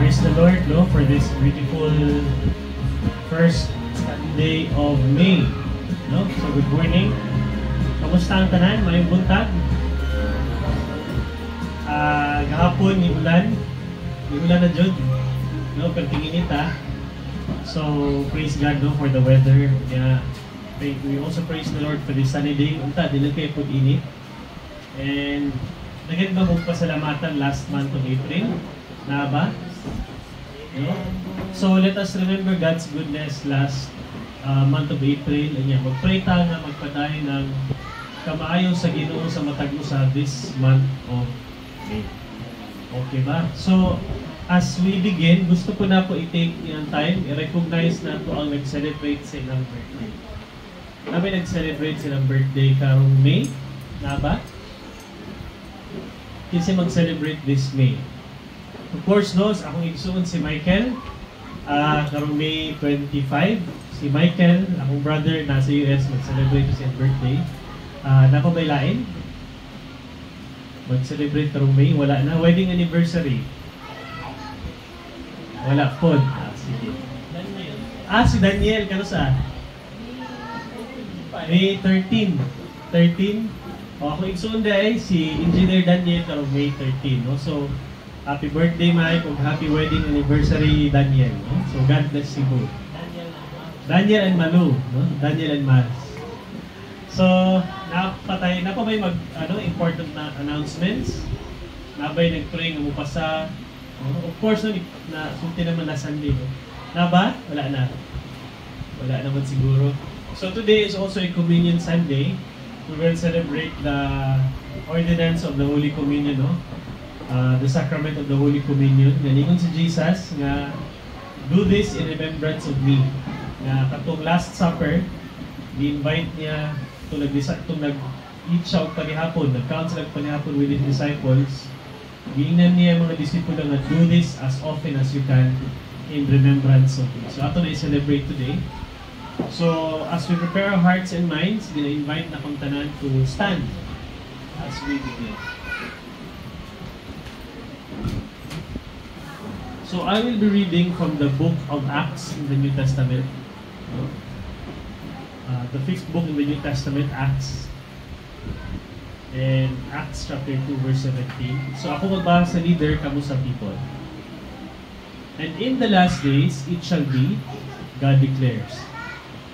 Praise the Lord, no, for this beautiful first Sunday of May. No? So good morning. Kamusta ang tanan? Mayong buntag? Gahapon, ni ulan na dyan. No, pagtinginit ha. So praise God, no, for the weather. Yeah. We also praise the Lord for this sunny day. Unta, di lang kayo pag-init. And naging ba mong pasalamatan last month of April? Na ba? No? So let us remember God's goodness last month of April. Mag-pray tayo na magpadayon ng kamaayo sa Ginoo sa matag mo sa this month of May. Okay ba? So as we begin, gusto ko na po i-take yung time, i-recognize na po ang nag-celebrate sa ilang birthday. Kami nag-celebrate silang birthday karong May. Na ba? Kasi mag-celebrate this May. Of course, no, akong igsuon si Michael, karong May 25. Si Michael, akong brother, nasa US, mag-celebrate sa birthday. Napabailain? Mag-celebrate karong May, wala na. Wedding anniversary? Wala po. Sige. Si Daniel, kano sa? May 13. 13? Ako igsuon dahil si Engineer Daniel karong May 13. No? So, happy birthday, Mike, ug happy wedding anniversary, Daniel. No? So, God bless you both. Daniel and Malu, no? Daniel and Mars. So, napabay important na announcements. Nabay nag-pray ng mupasa. Of course, no, sulti naman na Sunday. No? Na ba? Wala na. Wala naman siguro. So, today is also a Communion Sunday. We will celebrate the ordinance of the Holy Communion, no? The sacrament of the Holy Communion. Naningon si Jesus nga, do this in remembrance of me. Nga katong Last Supper, i-invite niya itong nag-eat out panihapon, nag-counsel panihapon with his disciples. Giingnan niya mga disipulo nga, do this as often as you can in remembrance of me. So ato na i-celebrate today. So as we prepare our hearts and minds, gina-invite na kong tanan to stand as we begin. So I will be reading from the book of Acts in the New Testament. The fifth book in the New Testament, Acts. And Acts chapter 2, verse 17. So ako magbasa sa leader, kamo sa people. And in the last days, it shall be, God declares,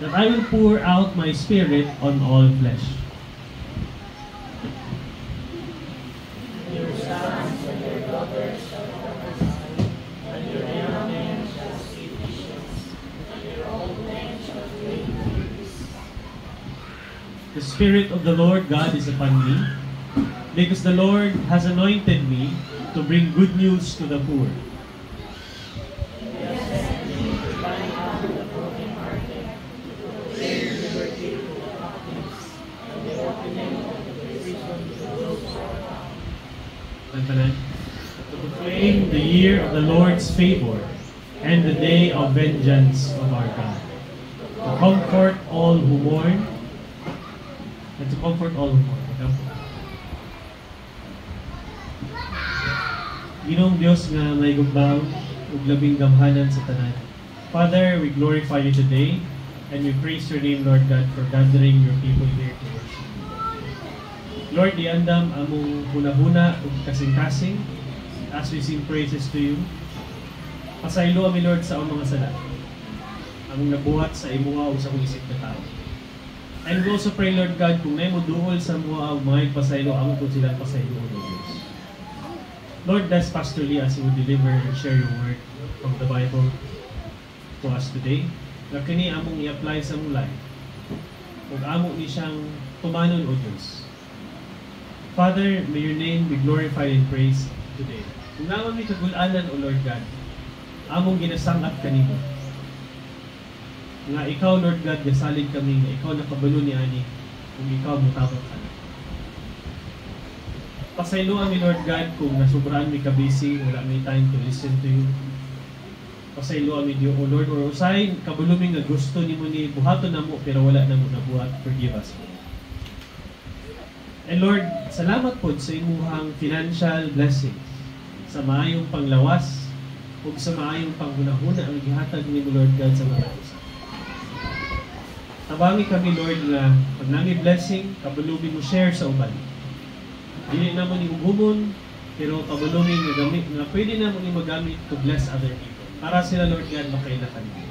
that I will pour out my spirit on all flesh. Your sons and your daughters shall prophesy, and your young men shall see visions, and your old men shall dream dreams. The Spirit of the Lord God is upon me, because the Lord has anointed me to bring good news to the poor. To proclaim the year of the Lord's favor and the day of vengeance of our God, to comfort all who mourn, and to comfort all who mourn. Ginoong Diyos nga may gugbaw ug labing gamhanan sa tanan. Father, we glorify you today and we praise your name, Lord God, for gathering your people here to worship. Lord, iandam among huna-huna ug kasing-kasing as we sing praises to you. Pasaylo kami, Lord, sa among mga sala. Among nabuhat sa imuha o sa kong isip na tao. And we also pray, Lord God, kung may mo duol sa mga mga pasaylo, among kung silang pasaylo, O Diyos. Lord, bless Pastor Lee as he will deliver and share your word from the Bible to us today. Na kini among i-apply sa mong life. Kung among ni siyang tumanon, O Diyos. Father, may your name be glorified and praised today. Kung naman may kagulanan, O Lord God, among ginasangat kanimo. Nga ikaw, Lord God, gasalig kami, nga ikaw nakabalo ni Ani, kung ikaw mutabang ka na. Pasayloan mi, Lord God, kung nasubraan mi kabisi, wala may time to listen to you. Pasayloan mi, O Lord, or usay, kabalo mi nga gusto ni mo ni buhaton na mo, pero wala na mo nabuhat. Forgive us. And Lord, salamat po sa imuhang financial blessings, sa maayong panglawas, ug sa maayong panghunahuna ang gihatag ni Lord God sa mga usa. Tabangi kami, Lord, nga pag nami blessing, kabulubin mo share sa uban. Dili na mo ni hugumon, pero kabulubin nga gamit nga pwede na mo ni magamit to bless other people. Para sila, Lord God, makailakan mo.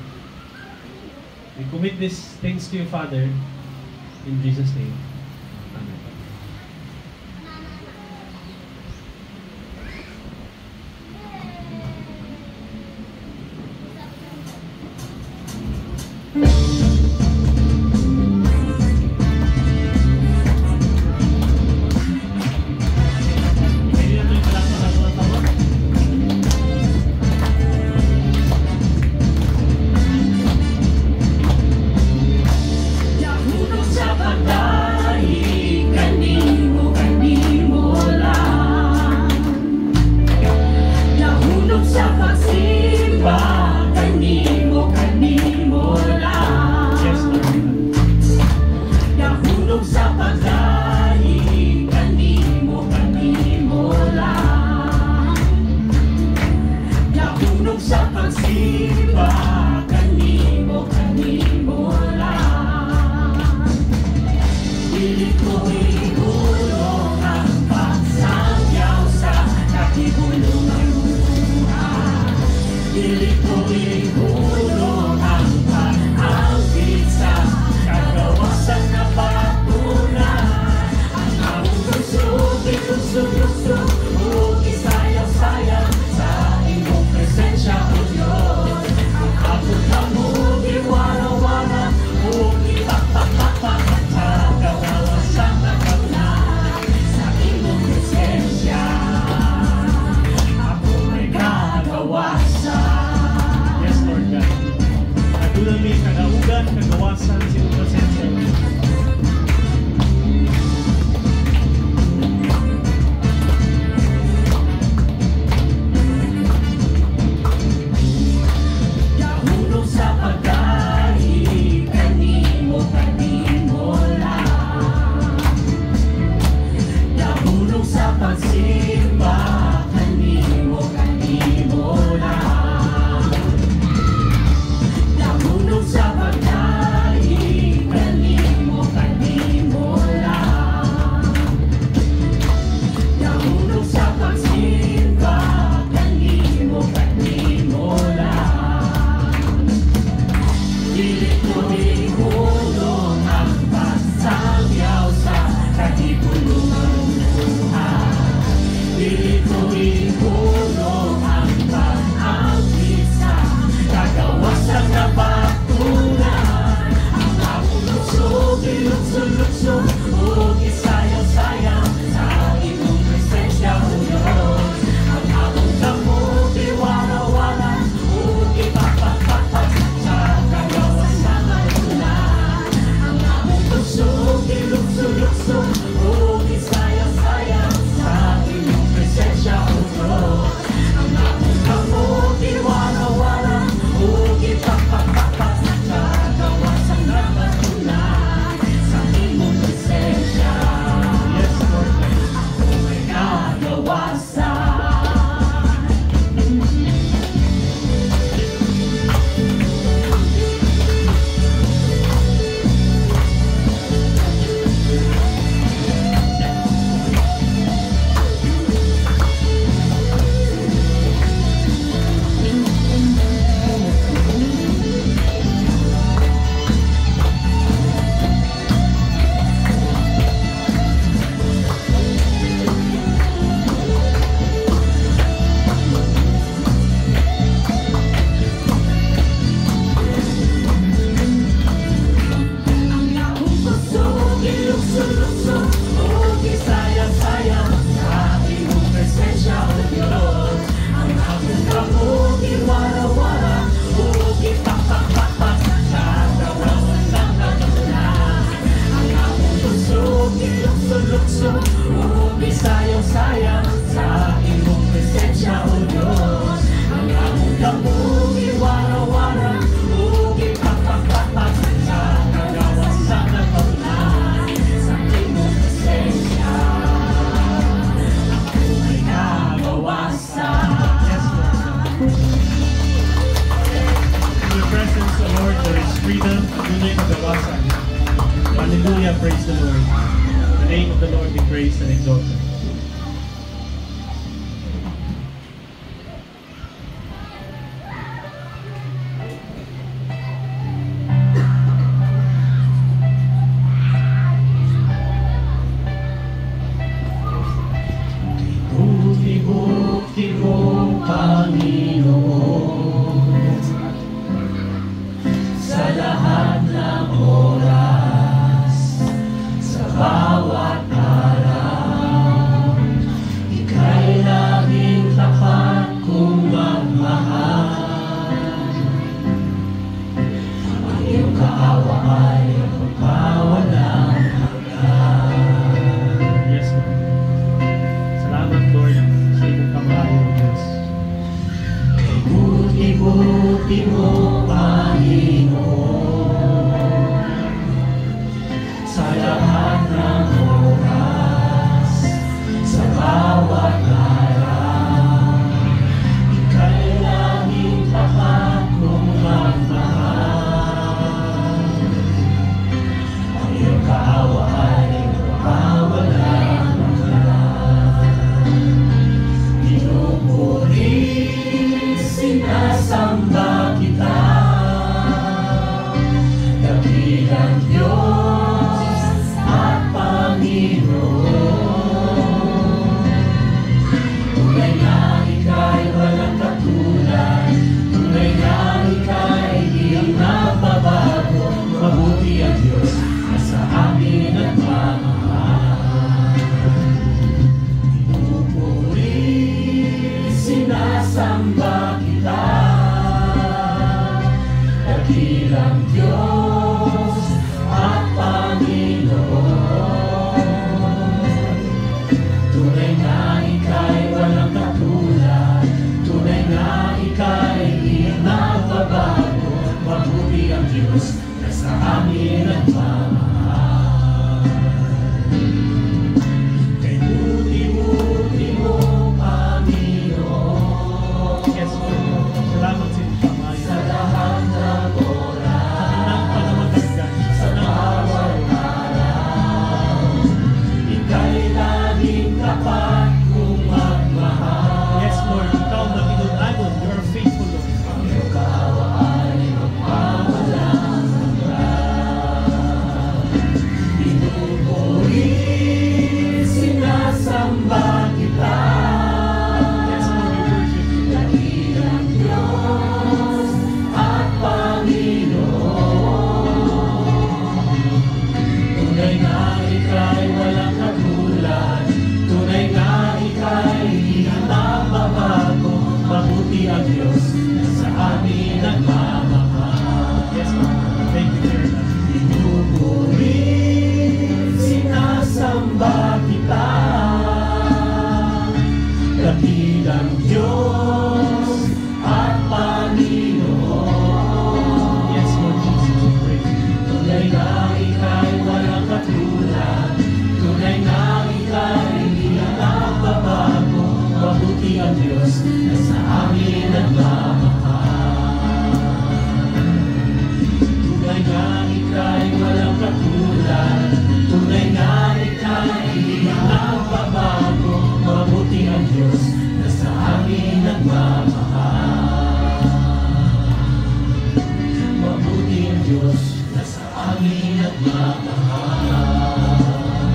We commit these things to you, Father, in Jesus' name. Amen. Yun ay magawasan. Hallelujah, praise the Lord. The name of the Lord be praised and exalted. Buti mo, Panginoon, sa lahat ng oras, sa bawat araw, ika'y laging tapat kong magmahal. Ang iyong kaawa ay magpawalang hanggan. Yes, Lord. Salamat, Lord, sa iyong kamahal, Diyos. Kay buti-buti mo, Panginoon, sa lahat ng oras, sa bawat araw, ika'y laging tapat kong magmahal. Ang iyong kaawa ay mawawalang hanggan. Pinupuri, sinasamba kita, dakilang Diyos at Panginoon. Tunay na ika'y walang katulad, tunay na ika'y di nagbabago. Mabuti ang Diyos na sa amin nagmamahal. Pinupuri, sinasamba kita, dakilang Diyos at Panginoon. Tunay na ika'y walang katulad, tunay na ika'y di nagbabago. Mabuti ang Diyos na sa amin nagmamahal. Kay buti-buti mo, Panginoon, Yes, Lord. Salamat sa iyong kamahal. sa lahat ng oras, Ang panamatargan. sa bawat araw, ika'y laging tapat kong magmahal. Yes, Lord. Ikaw makinunanon. You are faithful, Lord. Ang iyong kaawa ay magpawalang hanggan. Pinupuri, sinasamba kita, Yes, Lord. We worship you. dakilang Diyos at Panginoon. Tunay na ika'y walang katulad, tunay na ika'y di nagbabago. Mabuti ang Diyos na sa amin nagmamahal. Yes, Lord. Thank you, Lord. Pinupuri, sinasamba kita, dakilang Diyos at Panginoon. Yes, Lord Jesus. We praise you. Tunay na ika'y walang katulad, tunay na ika'y di nagbabago. Mabuti ang Diyos na sa amin nagmamahal. Tunay na ika'y walang katulad, tunay na ika'y di nagbabago. Mabuti ang Diyos na sa amin nagmamahal. Mabuti ang Diyos na sa amin nagmamahal.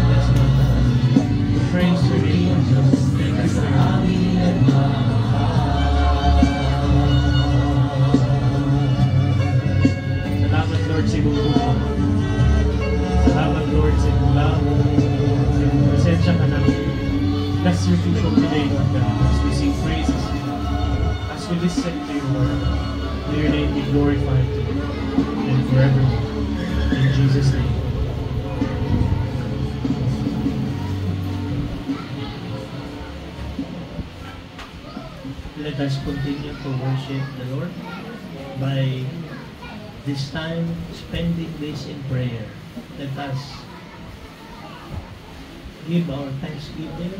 Yes, Lord. We praise your name, Ang Lord. Diyos na sa amin nagmamahal. Salamat, Lord, sa iyong buhay. Salamat, Lord, sa iyong love, sa iyong presensya ka namin. Bless your people today, Lord God, as we sing praises, as we listen to your word. May your name be glorified today and forevermore. In Jesus' name. Let us continue to worship the Lord by this time spending this in prayer. Let us give our thanksgiving.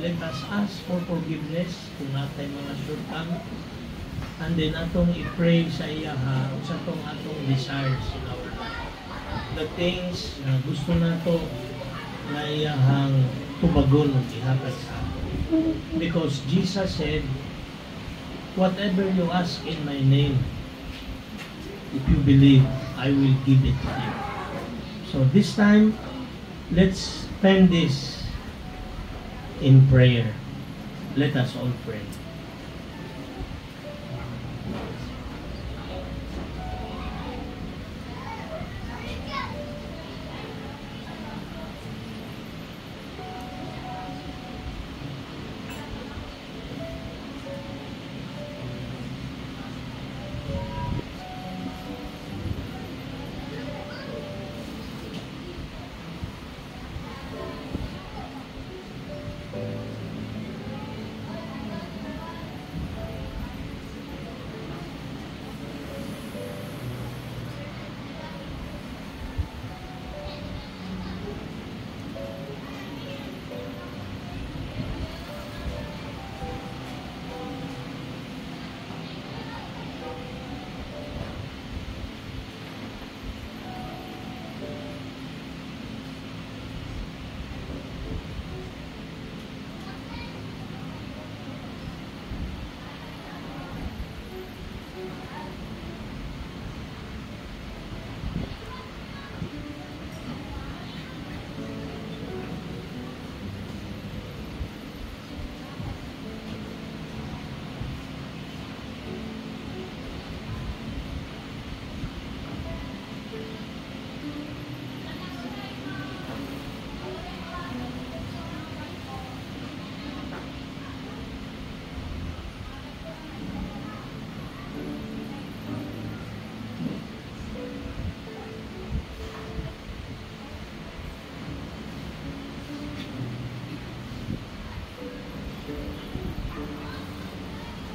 Let us ask for forgiveness kung natay mga shortcomings. And then atong i-pray sa iya ha, sa atong desires in our life. the things na gusto nato na iyahang tubagon o ihatag sa ato. Because Jesus said, whatever you ask in my name, if you believe, I will give it to you. So this time, let's spend this in prayer. Let us all pray.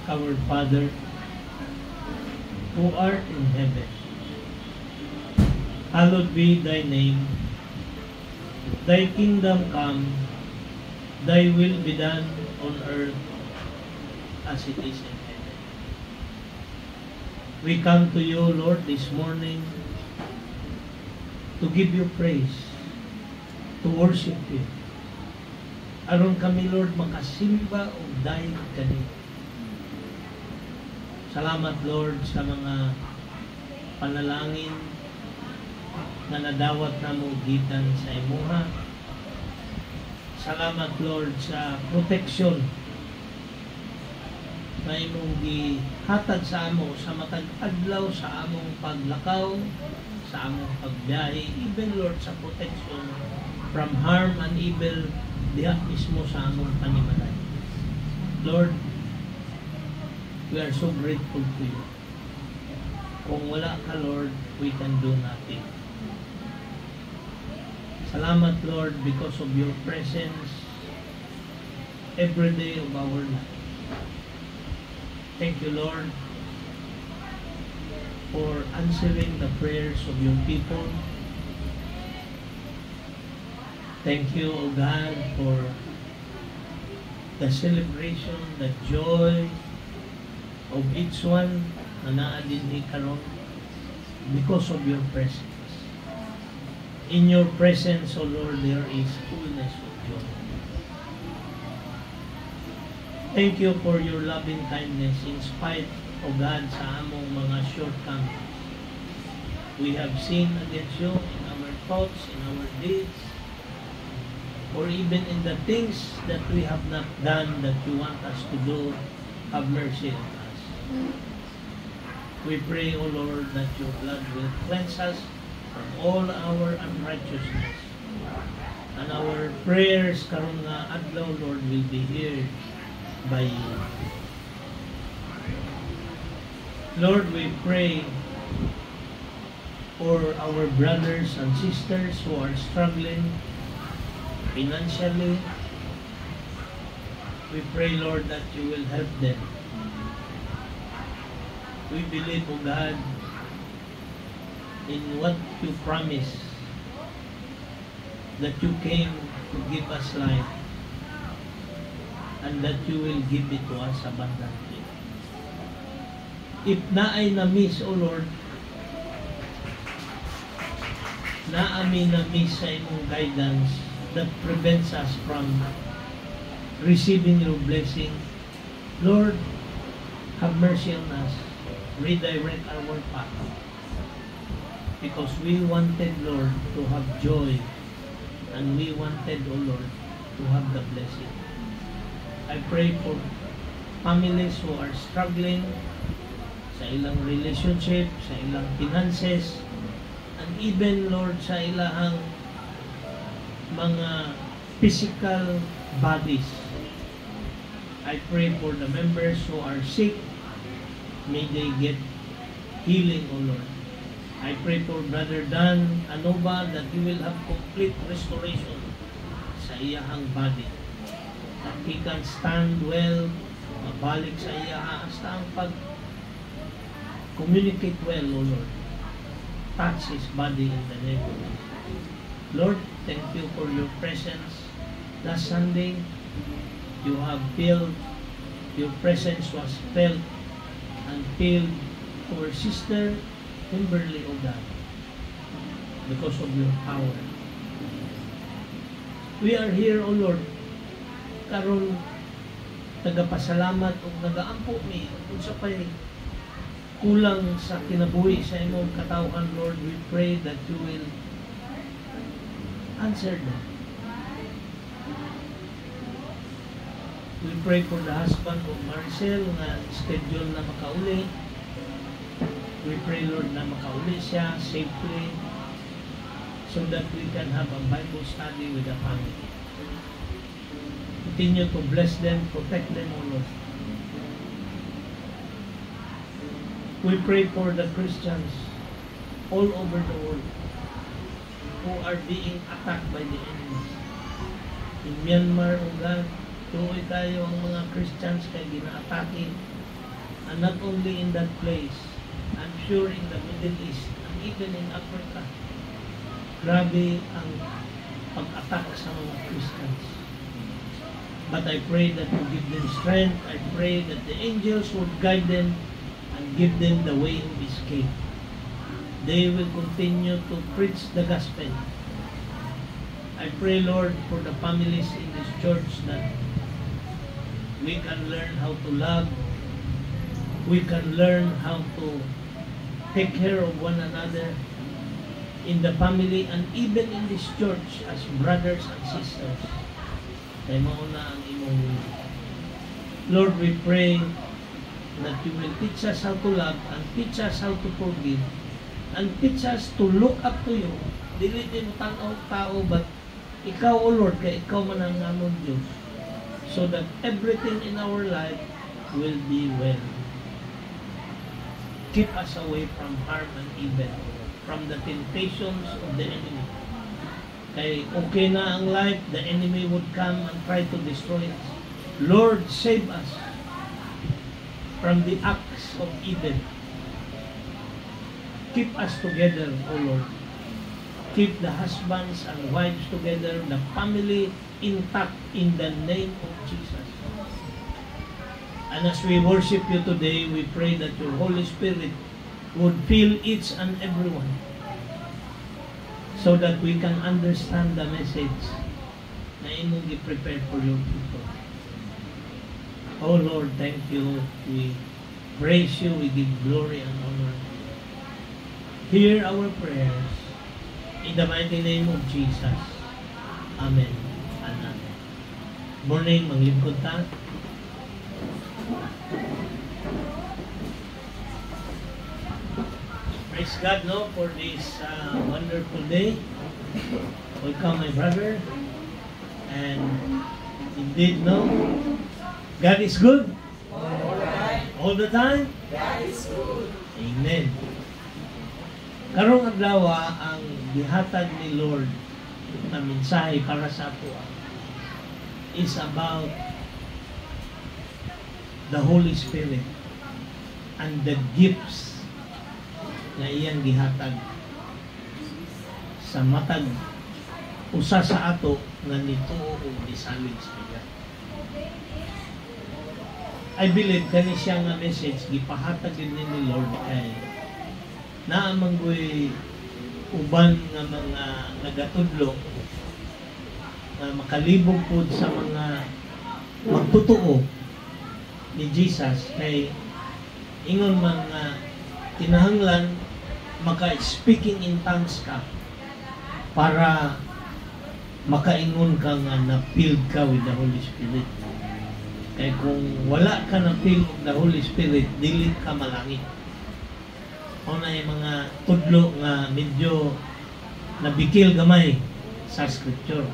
Our Father, who art in heaven, hallowed be thy name. Thy kingdom come, thy will be done on earth as it is in heaven. We come to you, Lord, this morning to give you praise, to worship you. Aron kami, Lord, makasimba o dahil kanina. Salamat, Lord, sa mga panalangin na nadawat na mo gikan sa imuha. Salamat, Lord, sa protection na imong gihatag sa amo sa matag adlaw sa among paglakaw, sa among pagbiyahe, even, Lord, sa protection from harm and evil diha mismo sa among panimalay. Lord, we are so grateful to you. Kung wala ka, Lord, we can do nothing. Salamat, Lord, because of your presence every day of our life. Thank you, Lord, for answering the prayers of your people. Thank you, O God, for the celebration, the joy of each one na naadin ni karon because of your presence. In your presence, O Lord, there is fullness of joy. Thank you for your loving kindness in spite of God sa among mga shortcomings. We have sinned against you in our thoughts, in our deeds, or even in the things that we have not done that you want us to do. Have mercy on us. We pray, O Lord, that your blood will cleanse us from all our unrighteousness. And our prayers karon nga adlaw, Lord, will be heard by you. Lord, we pray for our brothers and sisters who are struggling financially. We pray, Lord, that you will help them. We believe, O God, in what you promised, that you came to give us life and that you will give it to us abundantly. If na ay na-miss, O Lord, na amin na miss sa imong guidance that prevents us from receiving your blessing. Lord, have mercy on us. Redirect our path. Because we wanted, Lord, to have joy, and we wanted, O Lord, to have the blessing. I pray for families who are struggling sa ilang relationship, sa ilang finances, and even, Lord, sa ilang mga physical bodies. I pray for the members who are sick. May they get healing, O Lord. I pray for Brother Dan Anova that he will have complete restoration sa iyahang body. That he can stand well, mabalik sa iya hasta ang pag-communicate well, O Lord. Touch his body in the name of Jesus. Lord, thank you for your presence. Last Sunday, you have felt, your presence was felt and filled our sister Kimberly, O God, because of your power. We are here, O Lord, karon tagapasalamat o nagaampo mi kung sa pay kulang sa kinabuhi sa imong katawhan, Lord. We pray that you will answer them. We pray for the husband of Maricel na schedule na makauli. We pray, Lord, na makauli siya safely so that we can have a Bible study with the family. Continue to bless them, protect them, O Lord. We pray for the Christians all over the world who are being attacked by the enemies. In Myanmar, O God, tuloy tayo ang mga Christians kay gina-attacking, and not only in that place, I'm sure in the Middle East and even in Africa. Grabe ang pag-attack sa mga Christians. But I pray that you give them strength. I pray that the angels would guide them and give them the way of escape. They will continue to preach the gospel. I pray, Lord, for the families in this church that we can learn how to love. We can learn how to take care of one another in the family and even in this church as brothers and sisters. Kaya mauna ang imong Lord, we pray that you will teach us how to love and teach us how to forgive and teach us to look up to you. Dili din tanaw tao, but ikaw, O Lord, kaya ikaw man ang among Diyos, so that everything in our life will be well. Keep us away from harm and evil, from the temptations of the enemy. Kaya okay na ang life, the enemy would come and try to destroy us. Lord, save us from the acts of evil. Keep us together, O Lord. Keep the husbands and wives together, the family intact in the name of Jesus. And as we worship you today, we pray that your Holy Spirit would fill each and every one so that we can understand the message na imong i-prepare for your people. Oh Lord, thank you. We praise you. We give glory and honor. Hear our prayers in the mighty name of Jesus. Amen and amen. Morning, manglingkod ta. Praise God, no, for this wonderful day. Welcome, my brother. And indeed, no, God is good. All the time. God is good. Amen. Karong adlaw ang gihatag ni Lord na mensahe para sa ato is about the Holy Spirit and the gifts na iyang gihatag sa matag usa sa ato nga nituo o nisalig sa iya. I believe kani siya nga message gipahatag din ni Lord kay naamanggoy uban nga mga nagatudlo na makalibog po sa mga magtotoo ni Jesus kay ingon man nga kinahanglan maka-speaking in tongues ka para makaingon ka nga na-filled ka with the Holy Spirit. Kaya kung wala ka na-filled with the Holy Spirit, dili ka malangit. O na yung mga tudlo nga medyo nabikil gamay sa Scripture.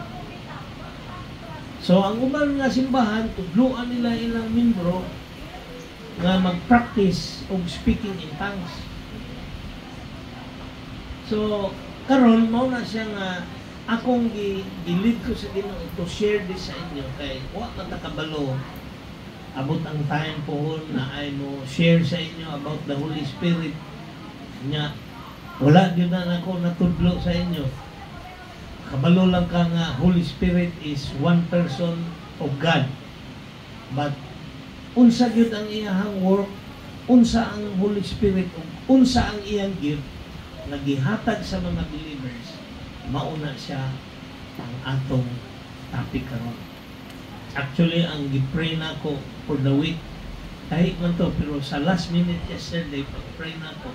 So, ang uban nga simbahan, tudloan nila ilang membro nga mag-practice of speaking in tongues. So, karon mao na siya nga akong gilid ko sa Ginoo to share this sa inyo kay wa man ta kabalo abot ang time pohon na ay mo share sa inyo about the Holy Spirit nya wala gyud na ako natudlo sa inyo. Kabalo lang ka nga Holy Spirit is one person of God. But unsa gyud ang iyang work, unsa ang Holy Spirit, unsa ang iyang gift nagihatag sa mga believers, mauna siya ang atong topic karon. Actually, ang gipray na ko for the week, kahit man to, pero sa last minute yesterday, pag-pray na ko,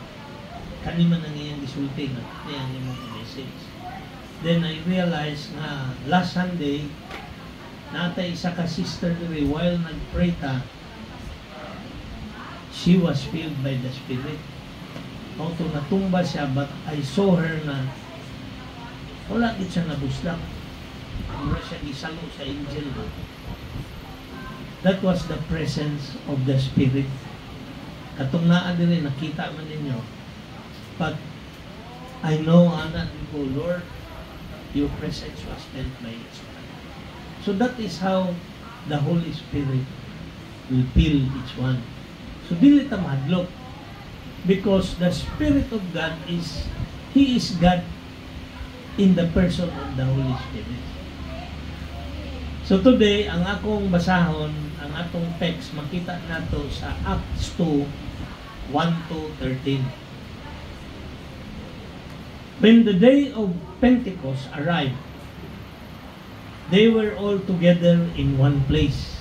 kaniman ang iyang gisulti na iyang imong message. Then I realized na last Sunday, natay isa ka sister diri while nag-pray ta, she was filled by the Spirit. Auto natumba siya, but I saw her na wala gid siya nabusdak. Mura siya gisalo sa angel. That was the presence of the Spirit. Katong naa diri nakita man ninyo. But I know, anak ko, Lord, your presence was felt by each one. So that is how the Holy Spirit will fill each one. So dili ta mahadlok. Because the Spirit of God is, He is God in the person of the Holy Spirit. So today, ang akong basahon, ang atong text, makita nato sa Acts 2, 1-13. When the day of Pentecost arrived, they were all together in one place.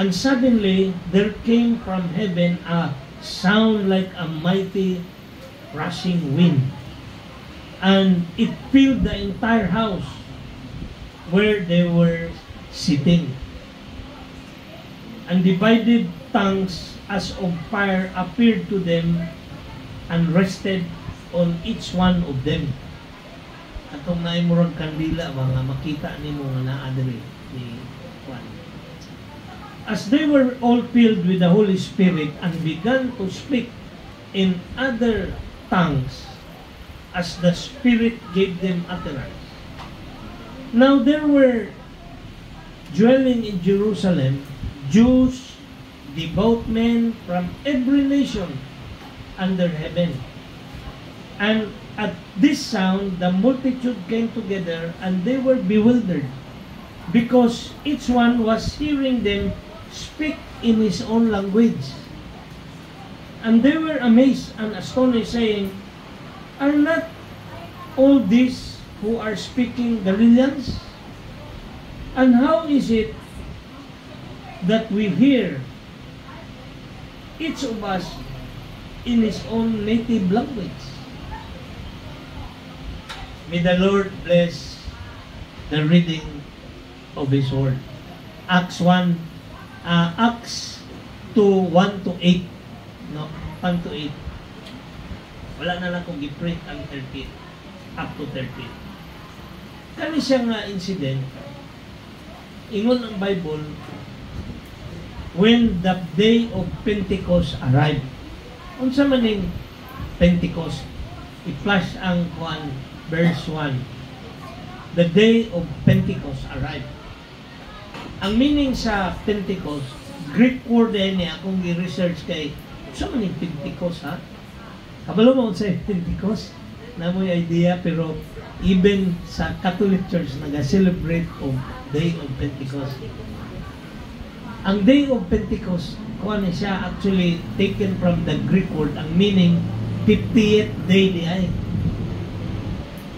And suddenly, there came from heaven a sound like a mighty rushing wind. And it filled the entire house where they were sitting. And divided tongues as of fire appeared to them and rested on each one of them. Atong naimurag kandila mga makita nimo nga naa diri ni Juan. As they were all filled with the Holy Spirit and began to speak in other tongues as the Spirit gave them utterance. Now there were dwelling in Jerusalem Jews, devout men from every nation under heaven. And at this sound, the multitude came together and they were bewildered because each one was hearing them speak in his own language. And they were amazed and astonished, saying, "Are not all these who are speaking Galileans? And how is it that we hear each of us in his own native language?" May the Lord bless the reading of His Word. Acts 2, 1-8. No? 1-8. Wala na lang kung giprint ang 13. Up to 13. Kani siya nga incident, ingon ang Bible, when the day of Pentecost arrived. Unsa man ning Pentecost? I-flash ang verse 1. The day of Pentecost arrived. Ang meaning sa Pentecost, Greek word ni akong gi-research kay unsa man ning Pentecost ha? Kabalo mo sa Pentecost? Na mo idea, pero even sa Catholic Church naga-celebrate of Day of Pentecost. Ang Day of Pentecost, kuha siya actually taken from the Greek word. Ang meaning, 50th day di ay.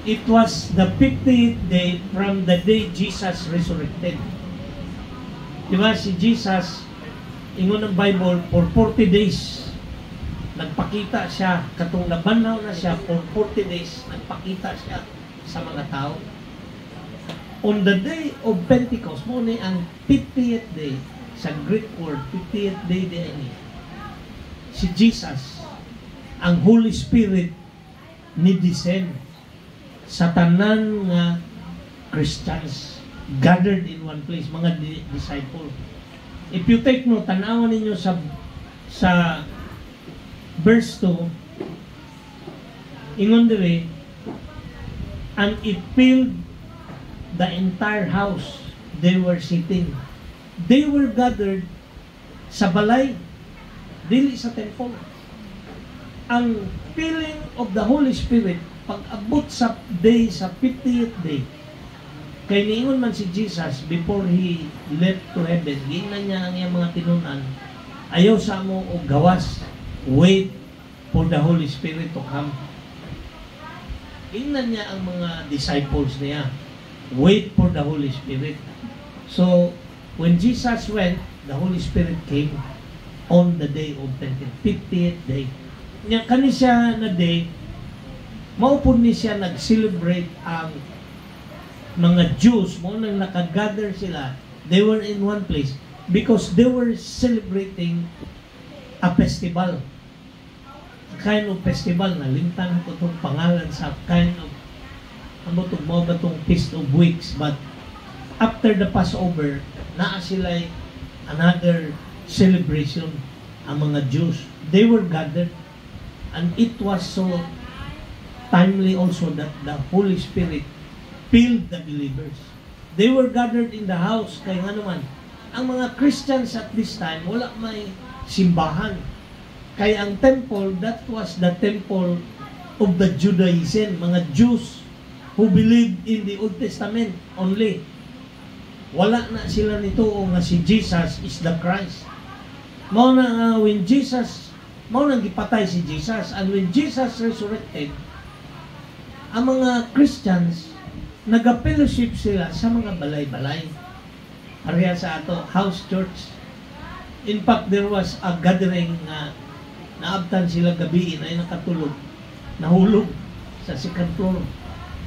It was the 50th day from the day Jesus resurrected. Diba si Jesus, ingon ng Bible, for 40 days, nagpakita siya, katong nabanaw na siya, for 40 days, nagpakita siya sa mga tao. On the day of Pentecost, mo ni ang 50th day, sa Greek word, 50th day din si Jesus, ang Holy Spirit, ni-descend sa tanan nga Christians gathered in one place, mga disciple. If you take note, tanawan ninyo sa verse 2, ingon dire, and it filled the entire house. They were sitting. They were gathered sa balay, dili sa temple. Ang feeling of the Holy Spirit, pag-abot sa day, sa 50th day, kay niingon man si Jesus before He left to heaven, giingnan niya ang iyang mga tinunan, ayaw sa mo o gawas, wait for the Holy Spirit to come. Giingnan niya ang mga disciples niya, wait for the Holy Spirit. So, when Jesus went, the Holy Spirit came on the day of Pentecost, 50th day. Kani siya na day, maupod ni siya nag-celebrate ang mga Jews, mo nang nakagather sila, they were in one place because they were celebrating a festival. A kind of festival na limtan ko itong pangalan sa kind of ano itong mga batong Feast of Weeks, but after the Passover, naa sila another celebration ang mga Jews. They were gathered, and it was so timely also that the Holy Spirit filled the believers. They were gathered in the house, kaya nga naman, ang mga Christians at this time, wala may simbahan. Kaya ang temple, that was the temple of the Judaism, mga Jews who believed in the Old Testament only. Wala na sila nito o nga si Jesus is the Christ. Mao na when Jesus, mao nang gipatay si Jesus, and when Jesus resurrected, ang mga Christians, nag-fellowship sila sa mga balay-balay. Pareha sa ato, house church. In fact, there was a gathering na naabtan sila gabi na nakatulog, nahulog sa second floor.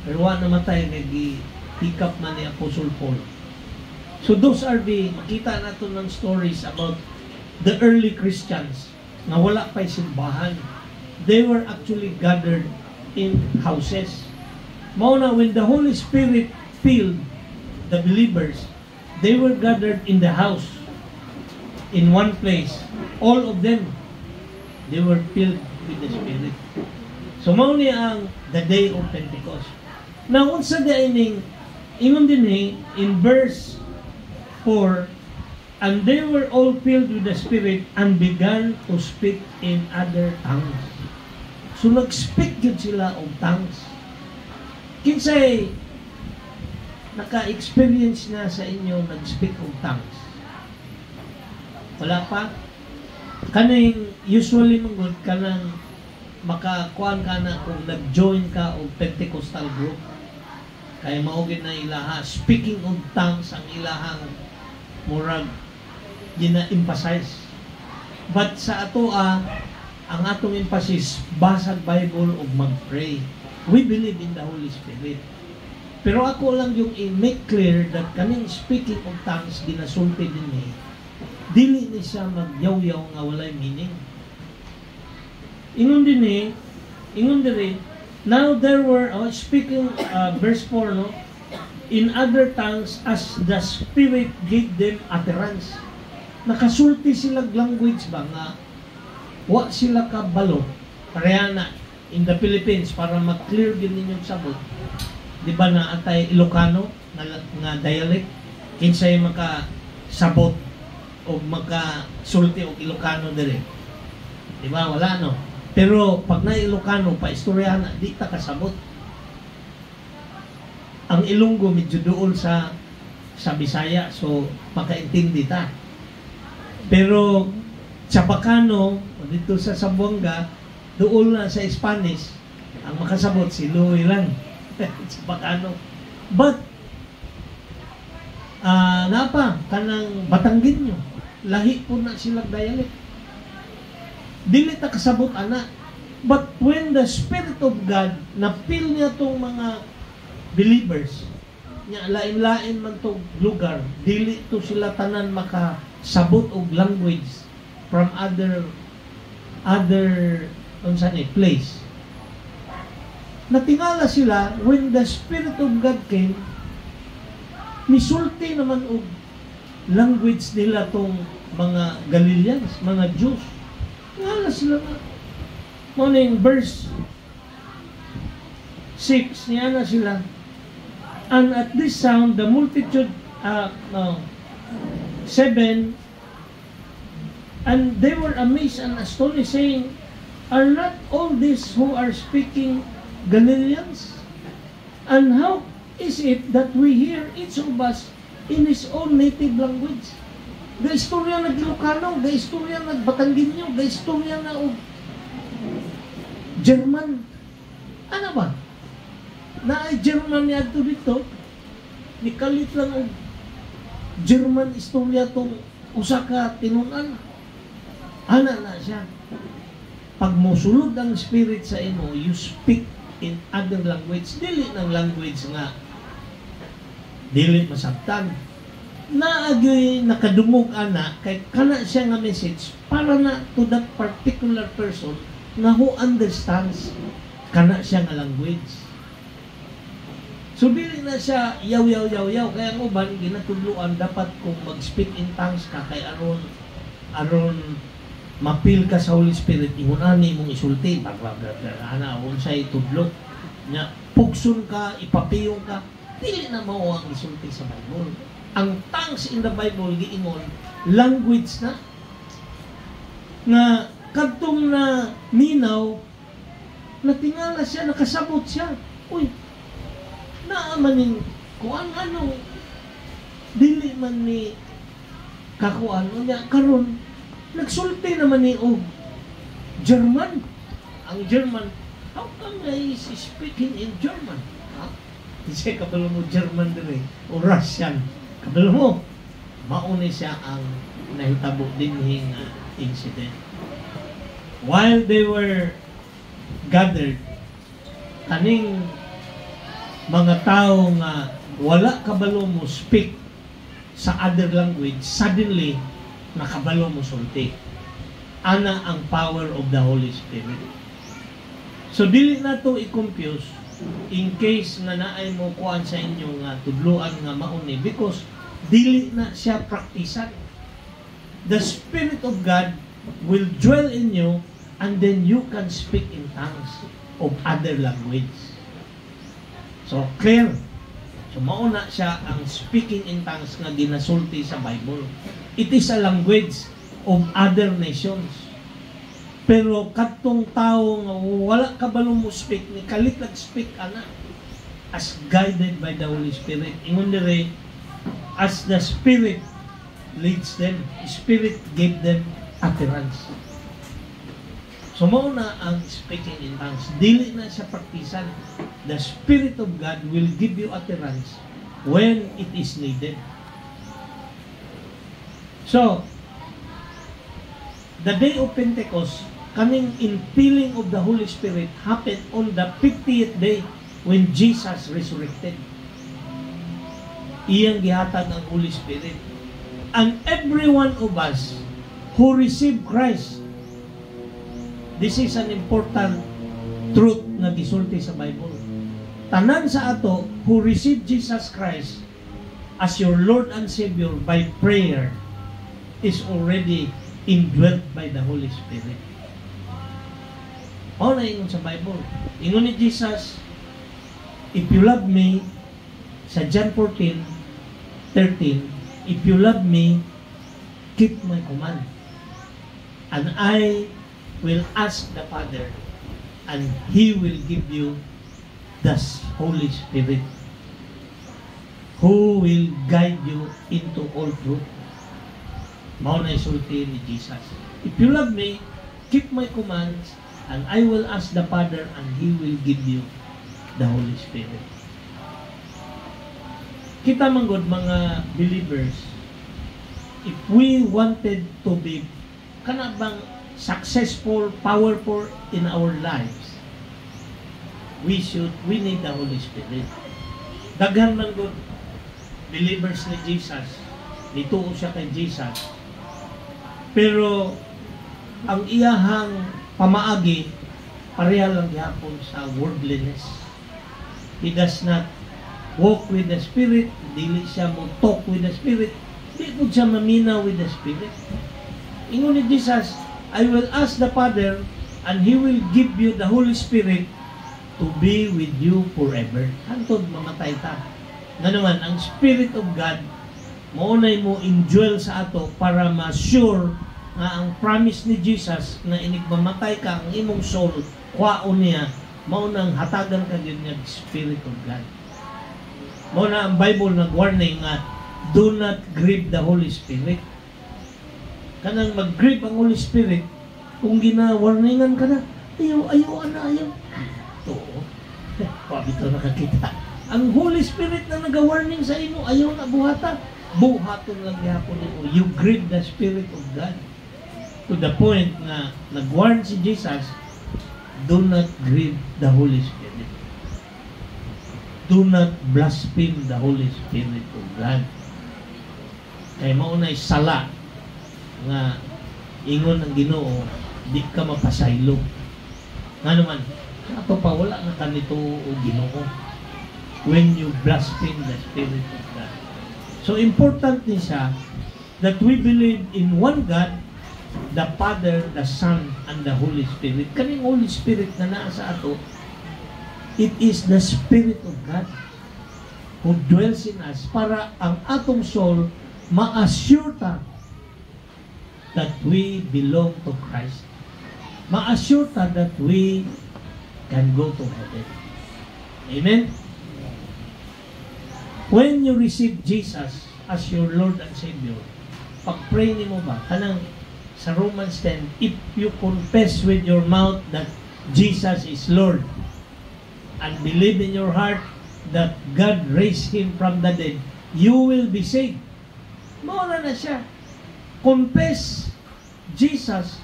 Pero namatay, nag-hiccup man ni Apostle Paul. So those are makita nato ng stories about the early Christians na wala pa'y simbahan. They were actually gathered in houses. Mauna, when the Holy Spirit filled the believers, they were gathered in the house, in one place. All of them, they were filled with the Spirit. So, mauna ang the day of Pentecost. Now, unsa diining, ingon din in verse 4, and they were all filled with the Spirit and began to speak in other tongues. So, nag-speak yun sila of tongues. Kinsay naka-experience na sa inyo nag-speak of tongues? Wala pa? Kaning usually mangod ka nang makakuan ka na kung nag-join ka o Pentecostal group. Kaya maugin na ilaha. Speaking of tongues ang ilahang murag gina-emphasize. But sa ato ang atong emphasis, basag Bible o mag-pray. We believe in the Holy Spirit. Pero ako lang yung i-make clear that kaning speaking of tongues ginasulti din dili ni siya magyaw-yaw nga walay meaning. Ingon din now there were, speaking, verse 4, no? In other tongues as the Spirit gave them utterance. Nakasulti sila language ba nga wa sila kabalo. Pareha na in the Philippines, para mag-clear din ninyong sabot, di ba na atay Ilocano nga dialect, kinsay maka-sabot o maka-sulti o Ilocano dire, di ba wala no? Pero pag na Ilocano pa istoryahan na di ta kasabot. Ang Ilonggo medyo dool sa Bisaya, so makaintindi ta. Pero sa Bacano dito sa Zamboanga, doon na sa Spanish, ang makasabot si Louie lang. Sa Bacano. But, napa, kanang Batanggenyo, lahi po na silang dialect. Dili ta kasabot ana. But when the Spirit of God, na-feel niya tong mga believers, niya lain-lain man tong lugar, dili to sila tanan makasabot og language from other place. Natingala sila when the Spirit of God came, misulti naman og language nila tong mga Galileans, mga Jews. Tingala sila na. Morning verse 6, niya na sila. And at this sound, the multitude, 7, and they were amazed and astonished, saying, are not all these who are speaking Galileans? And how is it that we hear each of us in his own native language? Gaistorya na Ilocano, gaistorya na Batanggenyo, gaistorya na German. Ano ba? Na ay German niya dito, nikalit lang og German istorya tong usa ka tinunan. Ana na siya. Pag mosulod ang spirit sa imo, you speak in other language. Dili ng language nga dili masabtan. Naagi nakadungog ana kay kana siya nga message para na to that particular person na who understands kana siya nga language. So dili na siya yaw kaya ang uban ginatudloan dapat kung mag-speak in tongues ka kay aron mapil ka sa Holy Spirit ingon ani mong isulti ana unsay tudlo nya pugson ka ipapiyong ka dili na mao ang isulti sa Bible. Ang tongues in the Bible giingon language na nga kadtong na minaw natingala siya nakasabot siya. Uy, naamanin kuan ano dili man ni kakuan unya karon nagsulti naman ni German. Ang German, how come is speaking in German? Ha? Kasi kabalo mo German din o Russian. Kabalo mo, mauni siya ang nahitabo dinhing incident. While they were gathered, kaning mga tao nga wala kabalo mo speak sa other language, suddenly nakabalo mo sulti. Ana ang power of the Holy Spirit. So dili na to i-confuse in case na naay mo kuan sa inyo nga tudloan nga mauni because dili na siya praktisan. The Spirit of God will dwell in you and then you can speak in tongues of other language. So clear. So mauna siya ang speaking in tongues nga ginasulti sa Bible. It is a language of other nations. Pero katong tao nga wala kabalo mo speak, ni kalit nag-speak ana as guided by the Holy Spirit. Ingon dire, as the Spirit leads them, Spirit gave them utterance. So mauna ang speaking in tongues. Dili na siya praktisan. The Spirit of God will give you utterance when it is needed. So, the day of Pentecost, kaming infilling of the Holy Spirit happened on the 50th day when Jesus resurrected. Iyang gihatag ang Holy Spirit. And every one of us who received Christ, this is an important truth na gisulti sa Bible. Tanan sa ato who received Jesus Christ as your Lord and Savior by prayer is already indwelt by the Holy Spirit. O na ingon sa Bible. Ingon ni Jesus, if you love me, sa John 14:13, if you love me, keep my command. And I will ask the Father, and He will give you the Holy Spirit, who will guide you into all truth. Mao na isulti ni Jesus. If you love me, keep my commands, and I will ask the Father, and He will give you the Holy Spirit. Kita man gud mga believers, if we wanted to be kana bang successful, powerful in our lives, we need the Holy Spirit. Daghan man gud believers ni Jesus, nituo siya kay Jesus, pero ang iyahang pamaagi pareha lang gyapon sa worldliness. He does not walk with the Spirit, dili siya mo talk with the Spirit, di po siya maminaw with the Spirit. Ingon ni Jesus, I will ask the Father, and He will give you the Holy Spirit to be with you forever. Hantod mamatay ta. Nga naman, ang Spirit of God, maunay mo indwell sa ato para ma-sure nga ang promise ni Jesus na inigmamatay ka, ang imong soul, kwaon niya, maunang hatagan ka yun niya, Spirit of God. Mauna ang Bible nag-warning nga, do not grieve the Holy Spirit. Kanang mag-grieve ang Holy Spirit, kung gina-warningan ka na, ayaw, ayaw. Ito, pabito nakakita. Ang Holy Spirit na nag-warning sa imo, ayaw na buhata, buhaton lang gihapon nimo. You grieve the Spirit of God. To the point na nag-warn si Jesus, do not grieve the Holy Spirit. Do not blaspheme the Holy Spirit of God. Kaya maunay sala nga ingon ng Ginoo, di ka mapasaylo. Nga naman, ato pa wala nga kanito o Ginoo when you blaspheme the Spirit of God. So important din siya that we believe in one God, the Father, the Son, and the Holy Spirit. Kaning Holy Spirit na naa sa ato, it is the Spirit of God who dwells in us para ang atong soul ma-assure ta that we belong to Christ. Ma-assure ta that we can go to heaven. Amen? When you receive Jesus as your Lord and Savior, pag-pray ni mo ba? Kanang sa Romans 10, if you confess with your mouth that Jesus is Lord and believe in your heart that God raised Him from the dead, you will be saved. Mauna na siya. Confess Jesus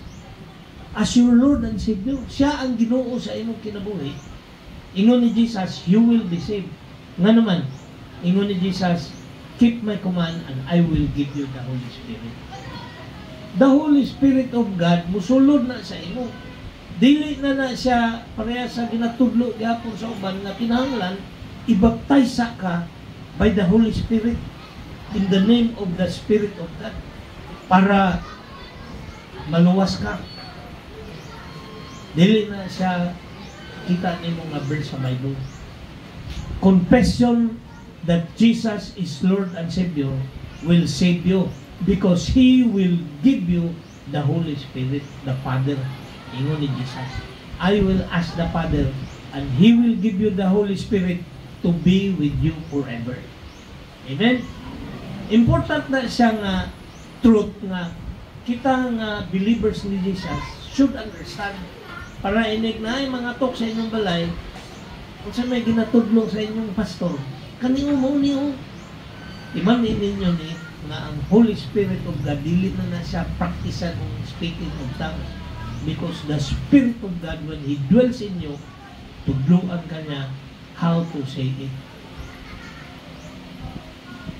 as your Lord and Savior. Siya ang Ginoo sa imong kinabuhi. Ingon ni Jesus, you will be saved. Nga naman, ingon ni Jesus, keep my command and I will give you the Holy Spirit. The Holy Spirit of God musulod na sa imo. Dili na siya pareha sa ginatudlo gihapon sa uban nga kinahanglan ibaptisa ka by the Holy Spirit in the name of the Spirit of God para maluwas ka. Dili na siya kita nimo nga verse sa Bible. Confession that Jesus is Lord and Savior will save you because He will give you the Holy Spirit, the Father. Ingon ni Jesus, I will ask the Father and He will give you the Holy Spirit to be with you forever. Amen? Important na siya nga truth nga kita nga believers ni Jesus should understand para inig na ay mga talk sa inyong balay kung sa may ginatudlong sa inyong pastor kanino mo niyo imanin ninyo ni na ang Holy Spirit of God dili na siya practicean ng speaking of tongues because the Spirit of God when He dwells in you tudloan ka niya how to say it.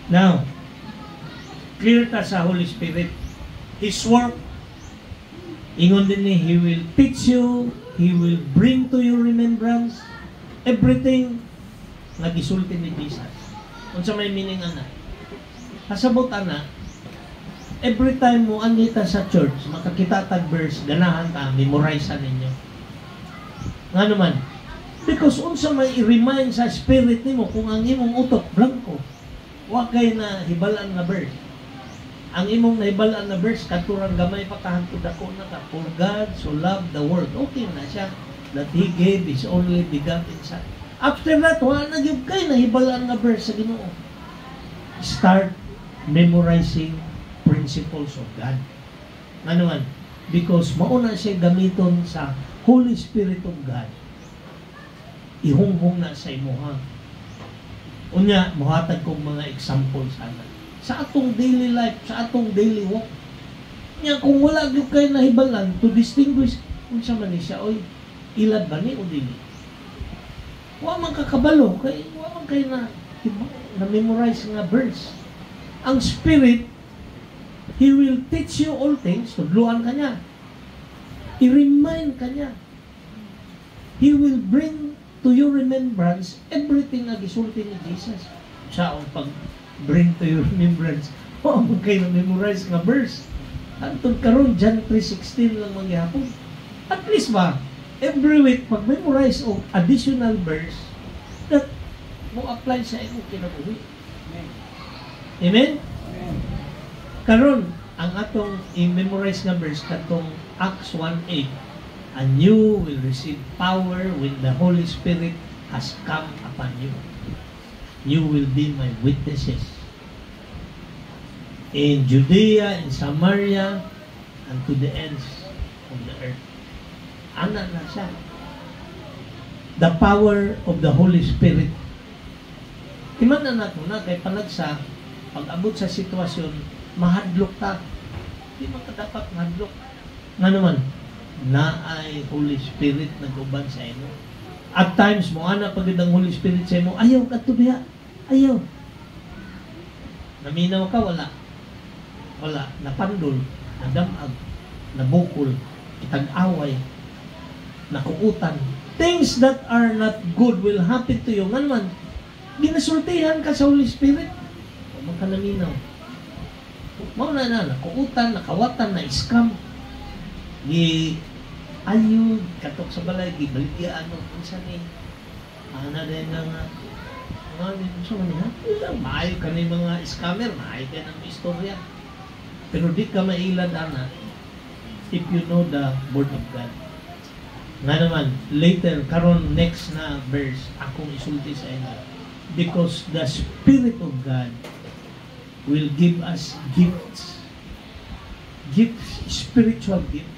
Now clear ta sa Holy Spirit His work ingon din ni He will teach you, He will bring to your remembrance everything nga gisulti ni Jesus. Unsa may meaning ana? Kasabot ana, every time mo andita sa church, makakita tag verse, ganahan ta, memorize ninyo. Nga naman, because unsa may i-remind sa spirit nimo kung ang imong utok blanco, wa kay na hibalan nga verse. Ang imong nahibalaan na verse, katurang gamay pa kahantod ako na ka, for God so loved the world. Okay na siya, that He gave His only begotten Son. After that, wala na yung kay nahibalaan na verse sa Ginoo. Start memorizing principles of God. Ano man? Because mauna siya gamiton sa Holy Spirit of God, ihunghong na sa imuha. Unya, muhatag kong mga example sana. Sa atong daily life, sa atong daily walk. Nya, kung wala yung kayo nahibalan to distinguish, kung sa man siya, oy, ilad ba ni o dili? Wa man kakabalo, kay wa man kayo na memorize nga verse. Ang Spirit, He will teach you all things, tudluan ka niya. I-remind ka niya. He will bring to your remembrance everything na gisulti ni Jesus. Siya ang pag-bring to your remembrance. O, kayo na-memorize nga verse. Antod karon John 3:16 lang mangyapon. At least ba, every week, pag-memorize o additional verse, that mo apply sa iyong kinabuhi. Amen? Karon ang atong i-memorize nga verse katong Acts 1:8, and you will receive power when the Holy Spirit has come upon you. You will be my witnesses in Judea, in Samaria, and to the ends of the earth. Ana na siya. The power of the Holy Spirit. Iman na nato na kay panagsa, pag-abot sa sitwasyon, mahadlok ta. Di man ka dapat mahadlok. Nga naman, na ay Holy Spirit nag-uban sa imo. At times, mo ana pagid ang Holy Spirit sa imo, ayaw ka to biya. Ayaw. Naminaw ka, wala. Wala. Napandol, nadamag, nabukol, itag-away, nakuutan. Things that are not good will happen to you. Nga naman, ginasultihan ka sa Holy Spirit. O magkanaminaw. Mao na nakuutan, nakawatan, na-scam. Ayun, katok sa balay, gibaligya, minsan ana din nga so niya, maayo ka na mga scammer, maayo ka ng istorya. Pero di ka mailad, ana, if you know the Word of God. Nga naman, later, karon next na verse, akong isulti sa inyo. Because the Spirit of God will give us gifts. Gifts, spiritual gifts.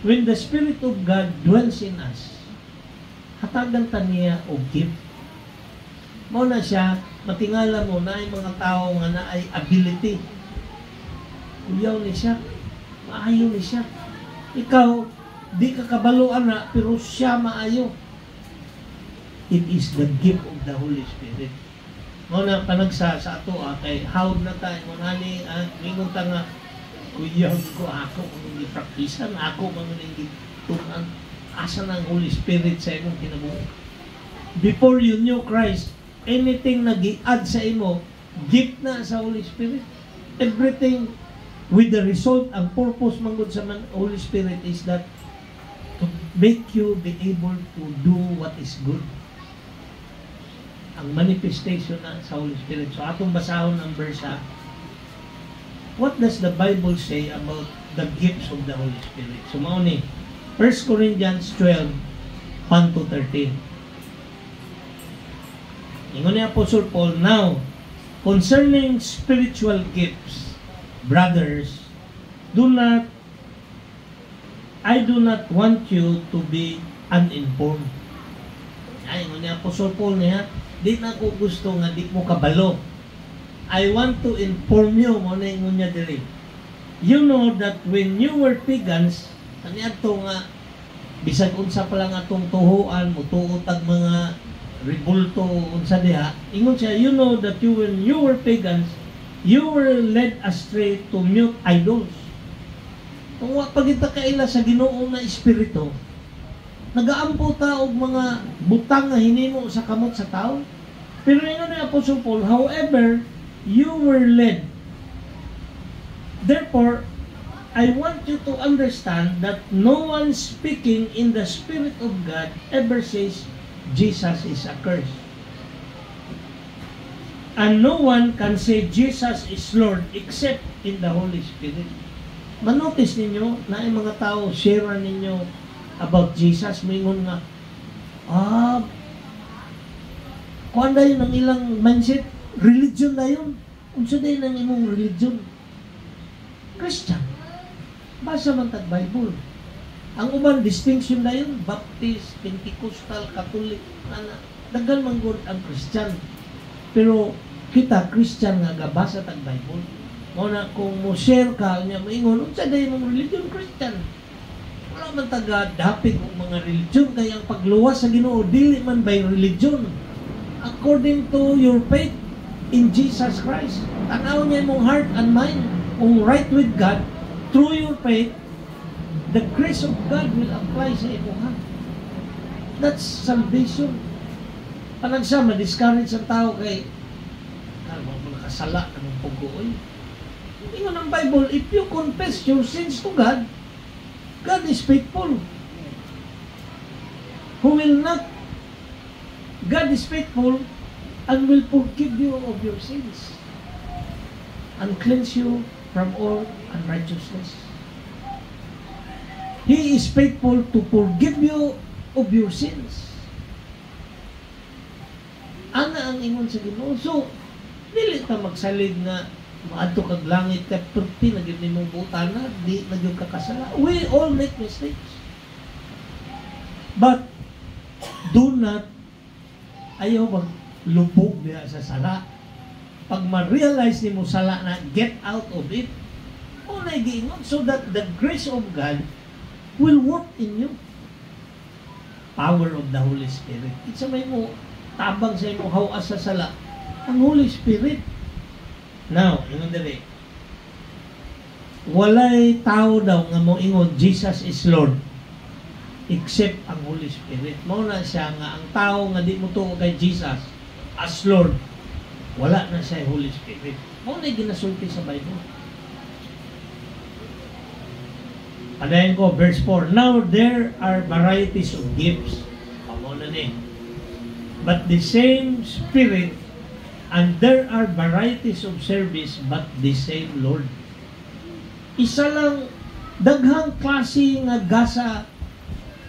When the Spirit of God dwells in us, hatagan ta niya o gift. Mao na siya, matingala mo na ay mga tao nga na ay ability. Kuyaw ni siya, maayo ni siya. Ikaw, di ka kabaluan na, pero siya maayo. It is the gift of the Holy Spirit. Mao na panagsa sa ato kay hawd na tayo mo nani mingon ta nga kuya ko ako ang practicean ako man ning tunan asa ng Holy Spirit sa imong kinabuhi. Before you knew Christ, anything na gi-add sa imo gift na sa Holy Spirit. Everything with the result, ang purpose mangod sa Holy Spirit is that to make you be able to do what is good. Ang manifestation na sa Holy Spirit. So atong basahon ang verse. What does the Bible say about the gifts of the Holy Spirit? So mao ni 1 Corinthians 12, 1-13. Ingon ni Apostle Paul, now, concerning spiritual gifts, brothers, I do not want you to be uninformed. Ay, ingon ni Apostle Paul niya, di na ko gusto nga di mo kabalo. I want to inform you, mo na ingon niya diri. You know that when you were pagans, kani ato nga bisag unsa pa lang atong tuhuan, mutuot ang mga ribulto unsa diha. Ingon siya, you know that when you were pagans, you were led astray to mute idols. Kung wa pagita kaila sa Ginoo na espiritu, nagaampo ta og mga butang nga hinimo sa kamot sa tao. Pero ingon ni Apostle Paul, however, you were led. Therefore, I want you to understand that no one speaking in the Spirit of God ever says Jesus is accursed. And no one can say Jesus is Lord except in the Holy Spirit. Manotice ninyo na yung mga tao, share ninyo about Jesus, mingon nga, kuan dayon ang ilang mindset, religion na yun. Unsa dayon ang imong religion? Christian. Basa man tag Bible. Ang uban distinction na yun, Baptist, Pentecostal, Catholic, daghan man gud ang Christian. Pero kita Christian nga gabasa tag Bible. Mo na kung mo share ka nya moingon unsa day mong religion Christian. Wala man taga dapit og mga religion kay ang pagluwas sa Ginoo dili man by religion. According to your faith in Jesus Christ. Tanaw niya imong heart and mind kung right with God through your faith, the grace of God will apply sa imong heart. That's salvation. Panag siya, ma-discourage ang tao kay nakasala ng pugoy. Ingon ang Bible, if you confess your sins to God, God is faithful. Who will not? God is faithful and will forgive you of your sins and cleanse you from all unrighteousness. He is faithful to forgive you of your sins. Ana ang ingon sa Ginoo. So, dili ta magsalig nga maadto kag langit kay perti na gyud nimong butana, di na gyud kakasala. We all make mistakes. But do not ayaw maglubog diha sa sala. Pag ma-realize nimo sala na, get out of it. O na giingon so that the grace of God will work in you. Power of the Holy Spirit. It's may mo tabang sa imong hawas sa sala ang Holy Spirit. Now, ingon dali. Walay tao daw nga mo ingon Jesus is Lord except ang Holy Spirit. Mao na siya nga ang tao nga di mo tuo kay Jesus as Lord, wala na siya Holy Spirit. Mao na ginasulti sa Bible. Padayon ko verse 4. Now there are varieties of gifts. Mao na ni. But the same Spirit, and there are varieties of service, but the same Lord. Isa lang, daghang klase nga gasa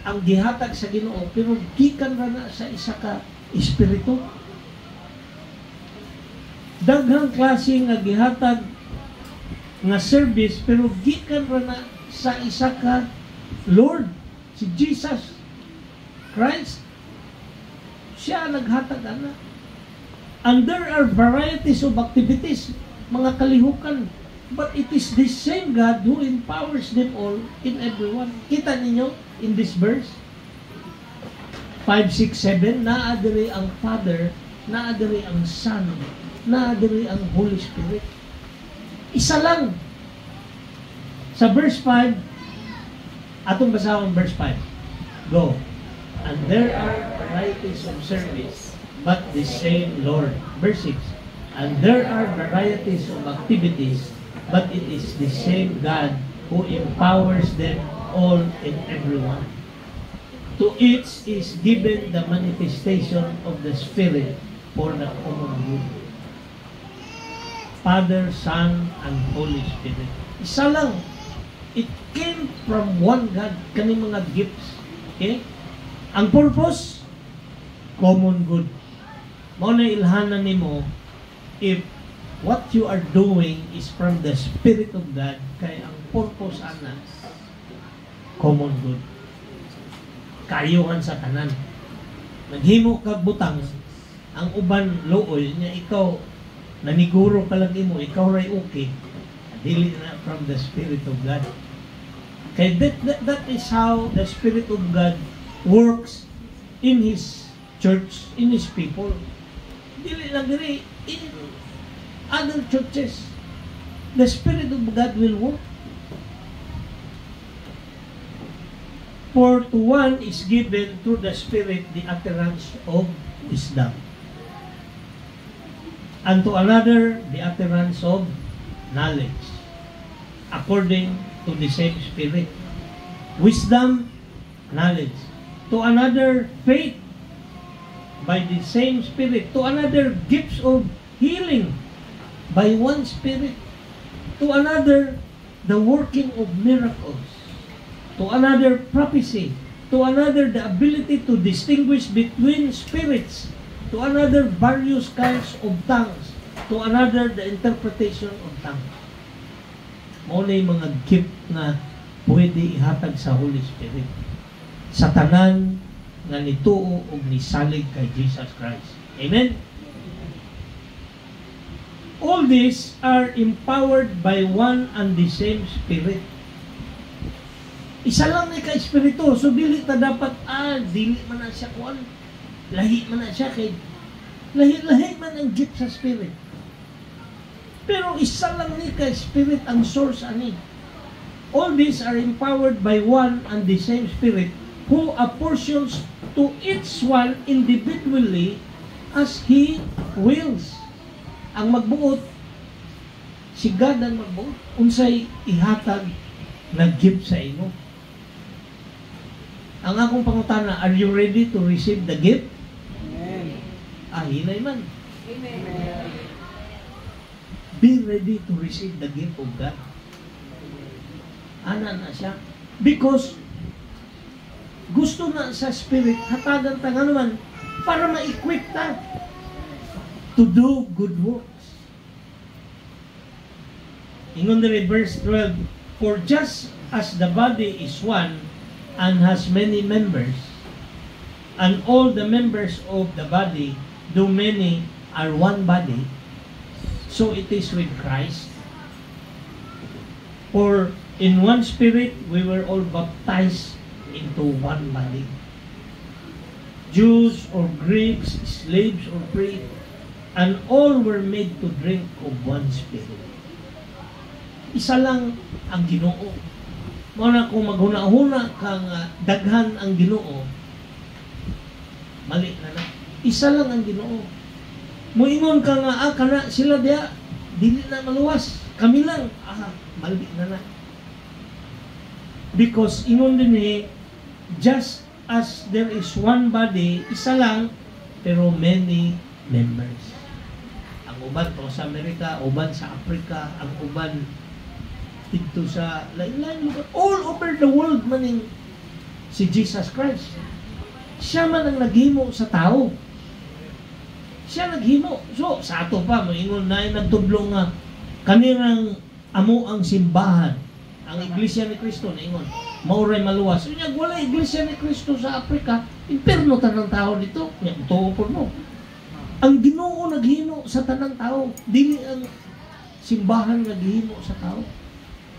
ang gihatag sa Ginoo, pero gikan ra na sa isa ka espiritu. Daghang klase nga gihatag nga service, pero gikan ra na sa isa ka Lord, si Jesus Christ. Siya naghatag ana. And there are varieties of activities, mga kalihukan. But it is the same God who empowers them all in everyone. Kita ninyo in this verse? 5, 6, 7, naadiri ang Father, naadiri ang Son, naadiri ang Holy Spirit. Isa lang. Sa verse 5, atong basahon verse 5. Go. And there are varieties of service, but the same Lord. Verse 6. And there are varieties of activities, but it is the same God who empowers them all in everyone. To each is given the manifestation of the Spirit for the common good. Father, Son, and Holy Spirit. Isa lang. It came from one God. Kani mga gifts. Okay? Ang purpose, common good. Mao na ilhanan nimo if what you are doing is from the Spirit of God, kay ang purpose ana common good. Kayuhan sa tanan. Naghimo ka butang, ang uban looy niya ikaw naniguro ka lang imo, ikaw ray okay. Dili na from the Spirit of God. Kay that is how the Spirit of God works in His church, in His people. Dili lang diri in other churches. The Spirit of God will work. For to one is given through the Spirit the utterance of wisdom, and to another the utterance of knowledge, according to the same Spirit. Wisdom, knowledge. To another, faith, by the same Spirit. To another, gifts of healing, by one Spirit. To another, the working of miracles. To another, prophecy. To another, the ability to distinguish between spirits. To another, various kinds of tongues. To another, the interpretation of tongues. Mao na yung mga gift na pwede ihatag sa Holy Spirit sa tanan nga nituo og nisalig kay Jesus Christ. Amen? All these are empowered by one and the same Spirit. Isa lang ni ka-espiritu. So, dili ta dapat, dili man na siya kuan. Lahi man na siya kay lahi-lahi man ang gift sa Spirit. Pero isa lang ni ka-Spirit ang source ani. All these are empowered by one and the same Spirit who apportions to each one individually as He wills. Ang magbuot, si God ang magbuot. Unsay ihatag na gift sa imo. Ang akong pangutana, are you ready to receive the gift? Amen. Hinay man. Amen. Be ready to receive the gift of God. Ana na siya. Because gusto na sa Spirit, hatagan ta nga naman para ma-equip ta to do good works. Ingon diri verse 12, for just as the body is one and has many members, and all the members of the body, though many, are one body, so it is with Christ. For in one Spirit we were all baptized into one body. Jews or Greeks, slaves or free, and all were made to drink of one Spirit. Isa lang ang Ginoo. Muna kung maghuna-huna kang daghan ang Ginoo, mali na na. Isa lang ang Ginoo. Muingon ka nga, kana sila diya, dili na maluwas. Kami lang, mali na na. Because ingon din just as there is one body, isa lang, pero many members. Ang uban to sa Amerika, uban sa Africa, ang uban dito sa lain-lain lugar. All over the world maning si Jesus Christ. Siya man ang naghimo sa tao. Siya naghimo. So, sa ato pa, maingon na nagtudlo nga kanirang amo ang simbahan. Ang Iglesia ni Cristo, naingon, mauray maluwas. So, wala Iglesia ni Cristo sa Africa, imperno tanang tao dito. Tuo po mo. Ang Ginoo naghimo sa tanang tao, dili ang simbahan naghimo sa tao.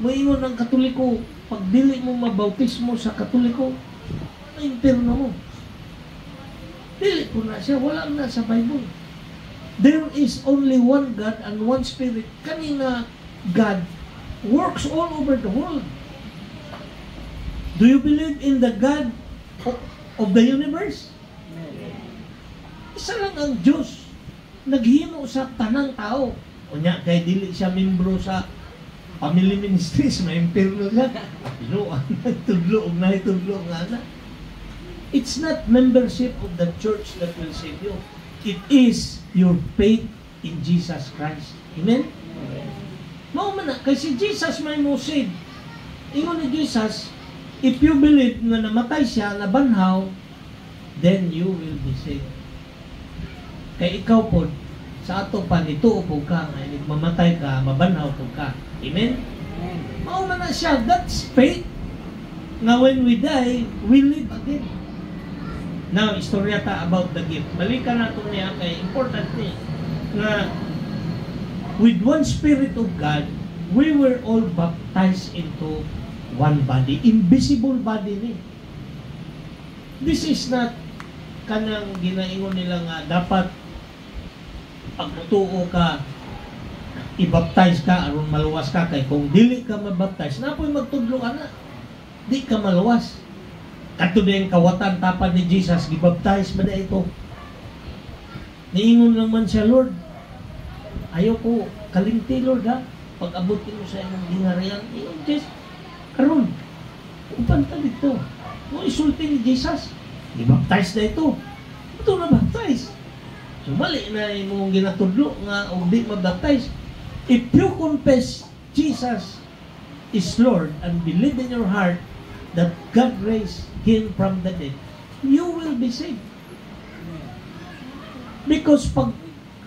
Moingon ng Katoliko, pag dili mo mabautismo sa Katoliko, may imperno mo. Dili po na siya, wala na sa Bible. There is only one God and one Spirit. Kanina God works all over the world. Do you believe in the God of the universe? Isa lang ang Diyos. Naghimo sa tanang tao. Unya, kay dili siya membro sa family ministries, may impirno siya. Pinuan, nagtudlo, nagtudlo nga na. It's not membership of the church that will save you. It is your faith in Jesus Christ. Amen? Mao man na, kay si Jesus may mo save. Ingon ni Jesus, if you believe na namatay siya, nabanhaw, then you will be saved. Kay ikaw po, sa ato pa nituo po ka, ngayon mamatay ka, mabanhaw po ka. Amen? Mao man na siya, that's faith. Nga when we die, we live again. Now, istorya ta about the gift. Balikan nato niya kay important ni na with one Spirit of God, we were all baptized into one body. Invisible body ni. This is not kanang ginaingon nila nga dapat pag mutuo ka, i-baptize ka, aron maluwas ka. Kay kung dili ka mabaptize, napoy magtudlo ka na. Di ka maluwas. Kato din kawatan tapan ni Jesus, gibaptize ba na ito? Niingon naman siya, Lord, ayaw ko kalimti, Lord, ha? Pag-abutin mo sa imong gingharian, just karon, upanta dito. Kung isulti ni Jesus, gibaptize na ito. Ito na baptize. So, mali na imong ginatudlo nga o di mabaptize. If you confess Jesus is Lord and believe in your heart that God raised Him from the dead, you will be saved. Because pag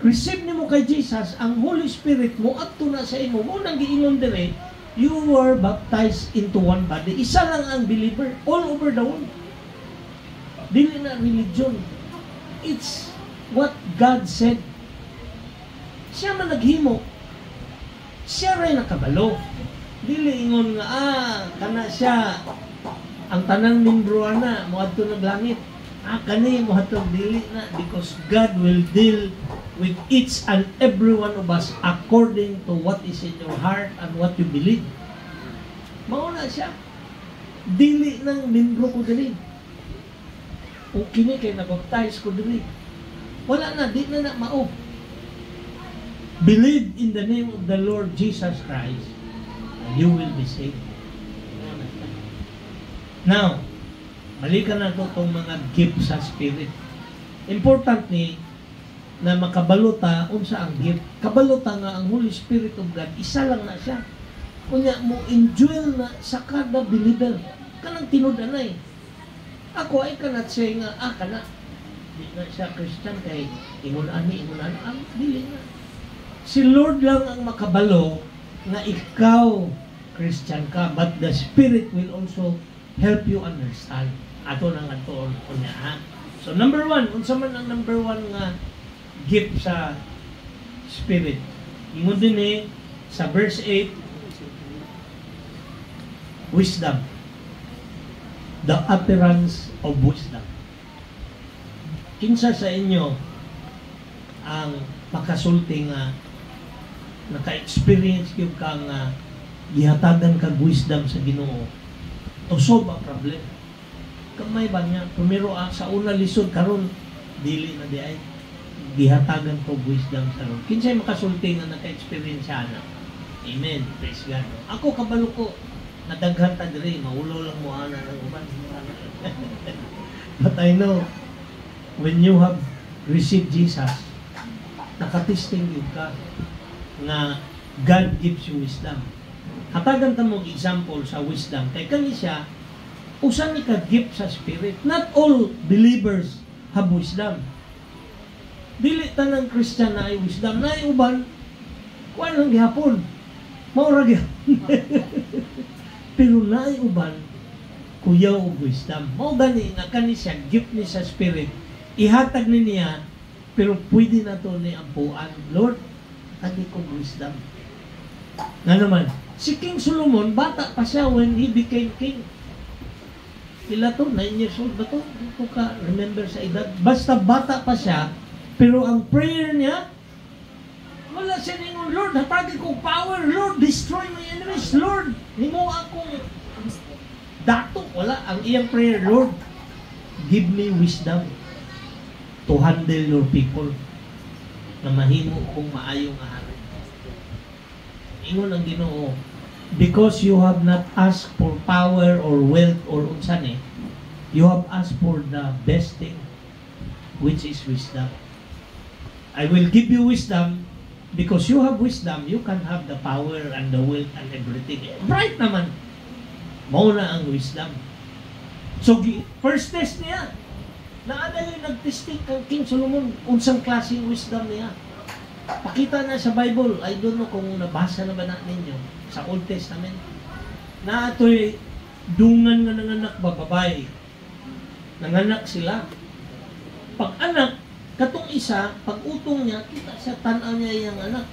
receive nimo kay Jesus, ang Holy Spirit mo adto na sa imo, mo nang giingon dire, You were baptized into one body. Isa lang ang believer all over the world. Dili na religion. It's what God said. Siya man naghimo. Siya rin nakabalo. Dili ingon nga, kana siya ang tanang membro na moadto naglangit. Kani moadto dili na, because God will deal with each and every one of us according to what is in your heart and what you believe. Mauna siya. Dili ng membro ko dili. O kini kay nabaptize ko dili. Wala na, di na mao. Believe in the name of the Lord Jesus Christ and you will be saved. Now, balikan na itong mga gift sa Spirit. Important ni na makabalota unsa ang gift. Kabalota nga ang Holy Spirit of God, isa lang na siya. Kunya mo enjoy na sa kada believer. Kanang tinud-anay. Ako ay kanat siya nga, kana. Di na siya Christian kay ingon-ani, ang dili na. Si Lord lang ang makabalo na ikaw Christian ka, but the Spirit will also help you understand. Ato nang ato unya ha. So number 1, unsa man ang number 1 nga gift sa Spirit. Ingon din sa verse 8, wisdom. The utterance of wisdom. Kinsa sa inyo ang makasulti nga naka-experience yung kang gihatagan kag wisdom sa Ginoo to solve a problem. Kamay ba niya? Primero sa una lisod karon dili na di ay gihatagan ko wisdom sa Lord. Kinsay makasulti nga naka-experience ana. Amen. Praise God. Ako kabalo ko nadaghan ta diri, maulo lang mo ana ng uban. But I know when you have received Jesus, nakatisting yun ka na God gives you wisdom. Hatagan ta mo example sa wisdom. Kay kani siya, usan ni ka gift sa Spirit. Not all believers have wisdom. Dili tanang Christian na ay wisdom. Na ay uban, kuwan lang gihapon. Maura gihapon. Pero na ay uban, kuyaw og wisdom. Mao gani na kani siya, gift ni sa Spirit. Ihatag ni niya, pero pwede na to ni ampuan. Lord, tagi ko wisdom. Nga naman, si King Solomon, bata pa siya when he became king. Ila to, 9 years old ba to? Hindi ko ka remember sa edad. Basta bata pa siya, pero ang prayer niya, wala siya ningon, Lord, hatagi ko power. Lord, destroy my enemies. Lord, himo akong dato. Wala. Ang iyang prayer, Lord, give me wisdom to handle your people na mahimo kong maayong ahari. Ingon ang Ginoo, because you have not asked for power or wealth or unsane, you have asked for the best thing, which is wisdom. I will give you wisdom because you have wisdom, you can have the power and the wealth and everything. Right naman. Mauna ang wisdom. So, first test niya, naada yung nag-testing kang King Solomon, unsang klaseng wisdom niya. Pakita na sa Bible, I don't know kung nabasa na ba na ninyo sa Old Testament, na ito'y dungan nga nanganak bababae. Nanganak sila. Pag anak, katong isa, pag utong niya, kita siya, tanaw niya yung anak.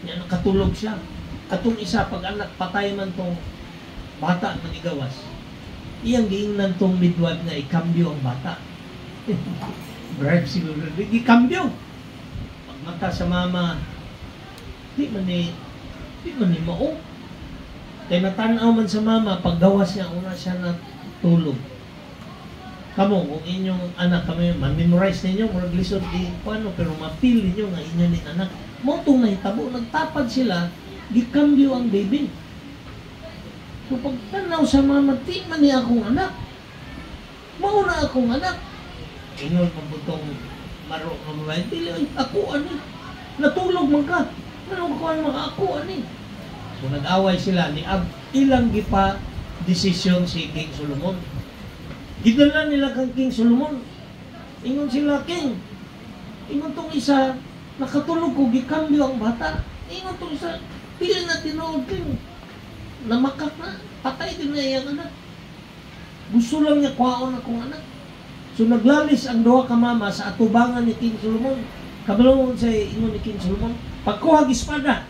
Niya nakatulog siya. Katong isa, pag anak, patay man tong bata na igawas. Iyang giingnan tong midwife na ikambyo ang bata. Bribe siguro. Ikambyo. Pag mata sa mama, di man ni mao. Kaya natanaw man sa mama, pag gawas niya, una siya natulog. Kamo, kung inyong anak kami, man-memorize ninyo, murag lisod di paano, pero mapil ninyo nga inyo ni anak. Motong nahitabo, nagtapad sila, gikambyo ang baby. So pag tanaw sa mama, di man niya akong anak. Mauna akong anak. Ingon pabutong maro ng babae, dili ako ani. Natulog man ka. Anong kuhan mga ako ani. So nag-away sila ni ilang gipa desisyon si King Solomon. Gidala nila kang King Solomon. Ingon sila, King. Ingon tong isa, nakatulog ko, gikambyo ang bata. Ingon tong isa, pili na tinuod, King. namakak na, patay din na iyang anak. Gusto lang niya kwaon akong anak. So naglalis ang duha ka mama sa atubangan ni King Solomon. Kabalungon sa ingon ni King Solomon, pagkuhag espada,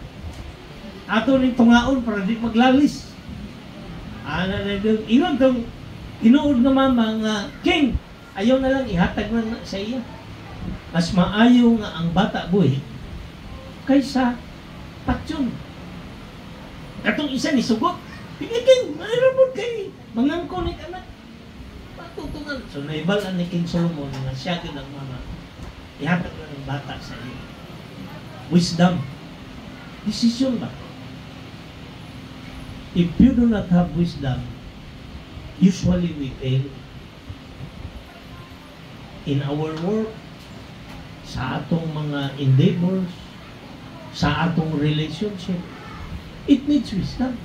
ato ni tungaon para di maglalis. Ana na doon, ingon tong tinuod nga mama nga, King, ayaw na lang ihatag na sa iya. Mas maayo nga ang bata buhi kaysa patsyon. Katong isa ni sugot, King, mayroon kay mangangko ni anak. Patutungan. So naibalan ni King Solomon nga siya gid ang mama. Ihatag na ng bata sa iyo. Wisdom. Desisyon ba? If you do not have wisdom, usually we fail in our work, sa atong mga endeavors, sa atong relationship. It needs wisdom.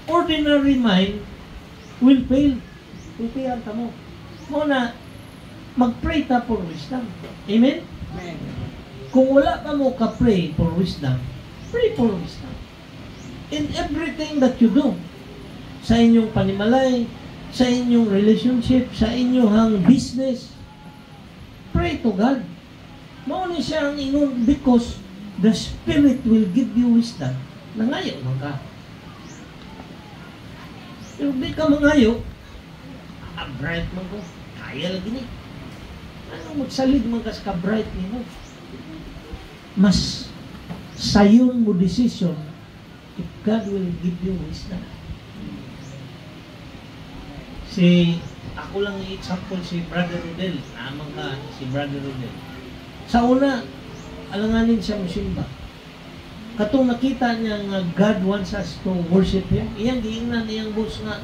Ordinary mind will fail. Tutihan ka mo. Muna, mag-pray ta for wisdom. Amen? Amen. Kung wala ka mo ka-pray for wisdom, pray for wisdom. In everything that you do, sa inyong panimalay, sa inyong relationship, sa inyong business, pray to God. Mao ni siya ang ingon because the Spirit will give you wisdom. Nangayo man ka. Pero di ka mangayo, bright man ko, kaya lagi ni. Ano magsalig man ka sa bright ni mo? Mas sayon mo decision if God will give you wisdom. Ako lang i-example si Brother Rodel. Naman ka si Brother Rodel. Sa una, alanganin siya musimba. Katong nakita niya nga God wants us to worship Him, iyang giingnan iyang boss nga,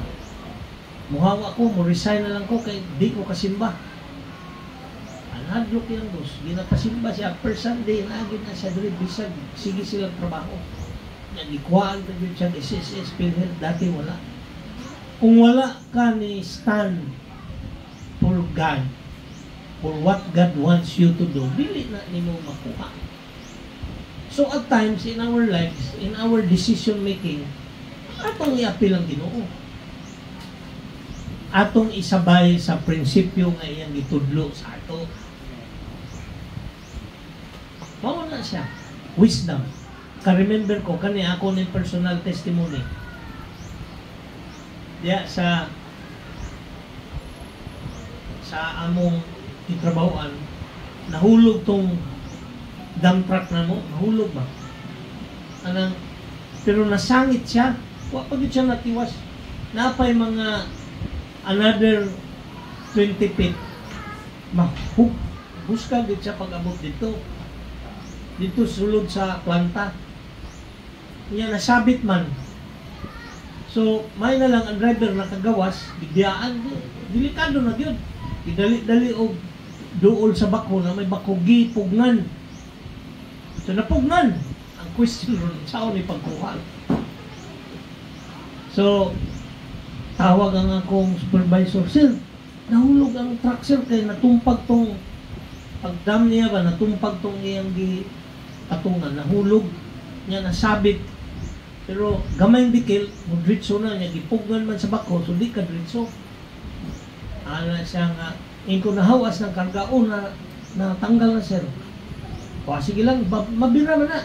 muhawa ko, mo-resign na lang ko kay di ko kasimba. Anadlok yung boss, ginakasimba siya. Per Sunday, naagin na siya dali, bisag, sige silang trabaho. Nagikuhaan na yun siya, SSS, PhilHealth, dati wala. Kung wala ka ni stand for God, for what God wants you to do, dili na nimo makuha. So at times in our lives, in our decision making, atong i-appeal ang Ginoo. Atong isabay sa prinsipyo nga iyang gitudlo sa ato. Mao na siya. Wisdom. Ka-remember ko, kani ako ni personal testimony. Diya sa among itrabahoan, nahulog tong dump truck na mo, nahulog ba? Anang, pero nasangit siya, wa pa gid siya natiwas. Napay mga another 20 feet. Buska gid siya pag-abot dito. Dito sulod sa planta. Niya nasabit man. So, may na lang ang driver nakagawas, bigdiyaan, delikado na yun. Idali-dali o dool sa bako na may bako gipugnan. So, napugnan. Ang question ron, saan ni pagkuha? So, tawag ang akong supervisor, sir, nahulog ang truck, sir, kaya natumpag tong pagdam niya ba, natumpag tong iyang katungan, nahulog niya, nasabit. Pero gamay dikil, mudritso na niya, gipugnan man sa bako, so di ka dritso. Ana siya nga, ko nahawas ng karga, na tanggal na sir. O sige lang, mabira man na,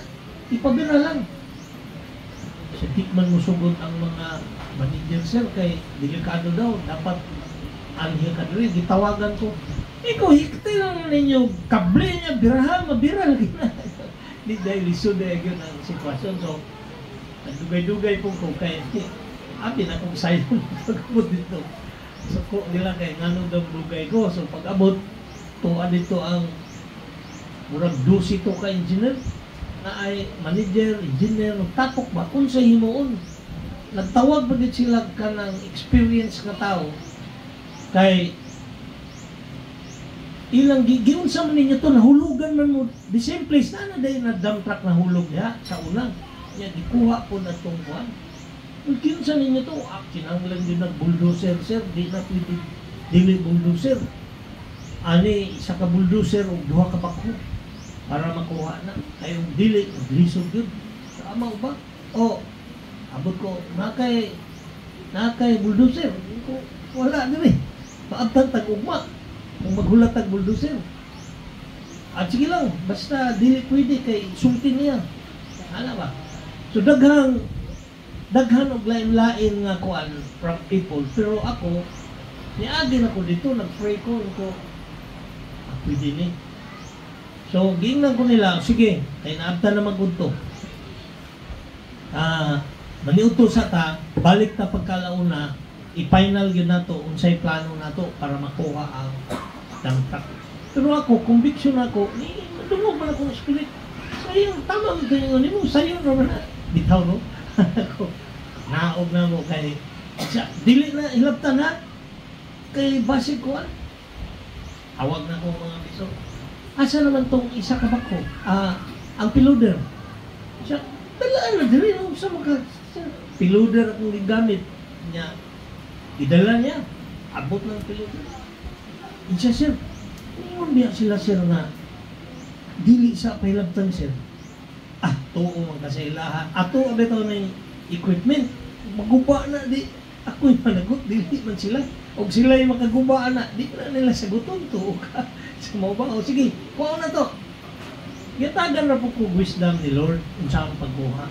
ipabira lang. Sa tikman mo sugod ang mga manager sir, kay delikado daw, dapat anhil ka rin, gitawagan ko. Ikaw, hikti lang ninyo, kable niya, birahan, mabira lagi na. Di dahil lisod na yun ang sitwasyon, so, dugay-dugay po ko kay abi na kong sayo pag-abot dito. So ko nila kay ngano daw dugay ko. So pag-abot tuwa dito ang murag 12 to ka engineer na ay manager, engineer, tapok ba unsa himuon. Nagtawag ba gid sila kanang experience nga tao kay ilang giunsa man ninyo to nahulugan man mo the same place na day na dump truck nahulog ya sa unang niya gikuha po na itong buwan. Kung kinsa ninyo ito, kinanglan din ng bulldozer, sir, di na pwede dili bulldozer. Ani, isa ka bulldozer o duha ka bako para makuha na. Kayong dili, lisod yun. Tama ba? O, Abot ko, nakay bulldozer. Ko, wala din eh. Paabtan tag-ugma. Kung maghulat tag-bulldozer. At sige lang, basta dili pwede kay sulti niya. Ano ba? So daghan og lain-lain nga kuan from people. Pero ako, niagin ako dito, nag-pray ko pwede ni. So, giingnan ko nila, sige, kay naabta na magudto. Maniuto sa ta, balik ta pagkalauna, i-final yun na to, unsay plano na to para makuha ang damtak. Pero ako, conviction ako, madungog man akong spirit. Sayang, tama mo kayo mo, sayang naman na. Bitaw, no? Ako, naog na mo kay, dili na, hilapta na, kay base ko, awag na ko mga biso. Asa naman tong isa ka bako? Ang piloder. Siya, dalaan na dili no sa mga piloder akong gigamit niya. Idala niya. Abot ng piloder. Siya, sir, ingon biya sila, sir, na dili sa pahilabtan, sir. Tuo man kasi ilaha. Ato abito na yung equipment. Maguba na di. Ako yung managot, dili man sila. O sila yung makaguba na, di na nila saguton to. Sa mga ba? O sige, kuha na to. Gatagan na po ko wisdom ni Lord kung saan pagkuha.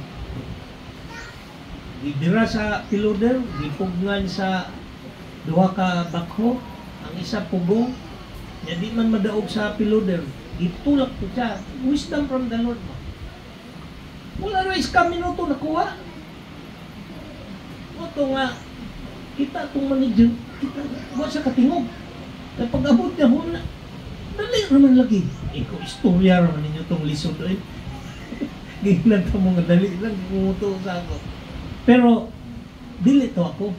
Idira sa piloder, gipugnan sa duha ka bakho, ang isa pugong, niya di man madaog sa piloder, gitulak ko siya. Wisdom from the Lord. Wala rin iska minuto nakuha. Ito nga, kita itong manager, kita, buwan sa katingog. Kapag abot niya huna, dali naman lagi. Ikaw, istorya naman ninyo itong lisod. Giglan ka mga dali lang, kumuto sa ako. Pero, dili to ako.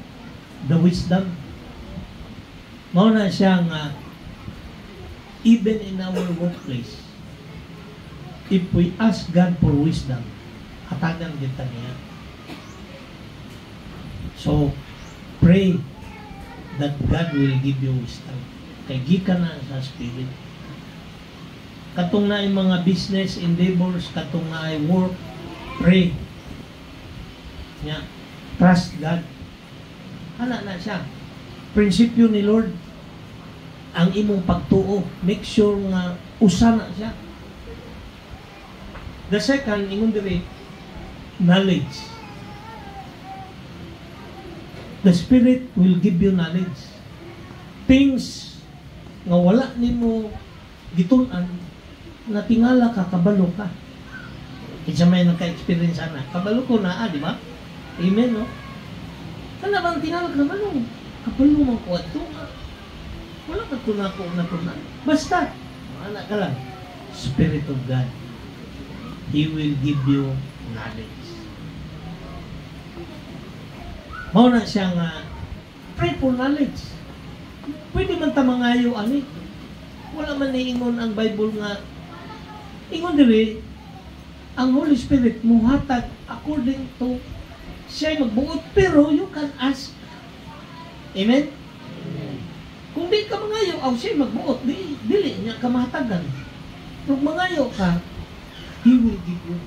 The wisdom. Mauna siya nga, even in our workplace, if we ask God for wisdom, hatagan kita niya. So, pray that God will give you wisdom. Kay gikan na sa spirit. Katong na yung mga business endeavors, katong na yung work, pray. Nya, trust God. Hala na siya. Prinsipyo ni Lord, ang imong pagtuo, make sure nga usa na siya. The second, ingon diri, knowledge. The Spirit will give you knowledge. Things nga wala nimo gitun-an, na tingala ka, kabalo ka. Isa may nagka-experience na. Kabalo ko na, di ba? Amen, no? Kana bang tingala ka, kabalo? Kabalo mong kuwad to. Wala ka tunako na tunan. Basta, anak ka lang. Spirit of God. He will give you knowledge. Mao na siya nga, pray for knowledge. Pwede man tamangayo ani. Wala man niingon ang Bible nga, ingon diri, ang Holy Spirit muhatag according to siya magbuot, pero you can ask. Amen? Kung di ka mangayo, siya magbuot, dili niya ka mahatagan. Kung mangayo ka, He will give you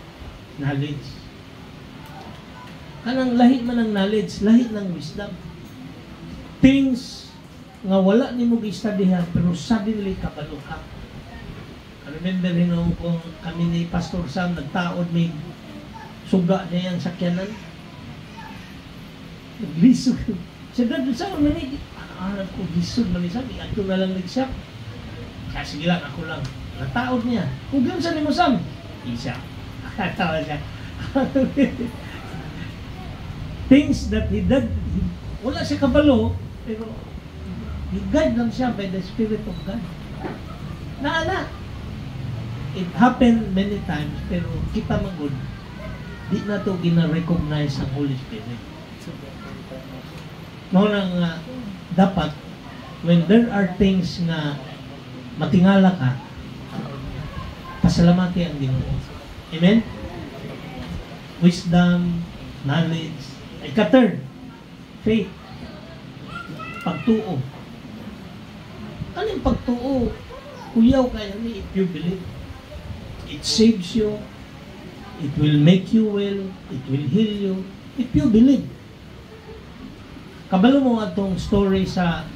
knowledge. Kanang lahi man ng knowledge, lahi ng wisdom. Things nga wala ni mo gi-studyhan, pero suddenly kabalo ka. Remember kung kami ni Pastor Sam nagtaod may suga niya yung sakyanan. Naglisod. Siya doon sa manig. Anak ko, lisod man isabi. Ato na lang nag-shop. Sige lang, ako lang. Nataod niya. Kung yun sa ni mo Sam, isa. Tawa siya. Things that he did, wala siya kabalo, pero guide lang siya by the Spirit of God. Naala. It happened many times, pero kita magod, di na ito gina-recognize ang Holy Spirit. Noon ang dapat, when there are things na matingala ka, pasalamati ang Ginoo. Amen? Wisdom, knowledge, ay ka-third, faith, pagtuo. Ano yung pagtuo? Kuyaw kayo ni if you believe. It saves you, it will make you well, it will heal you, If you believe. Kabalo mo atong story sa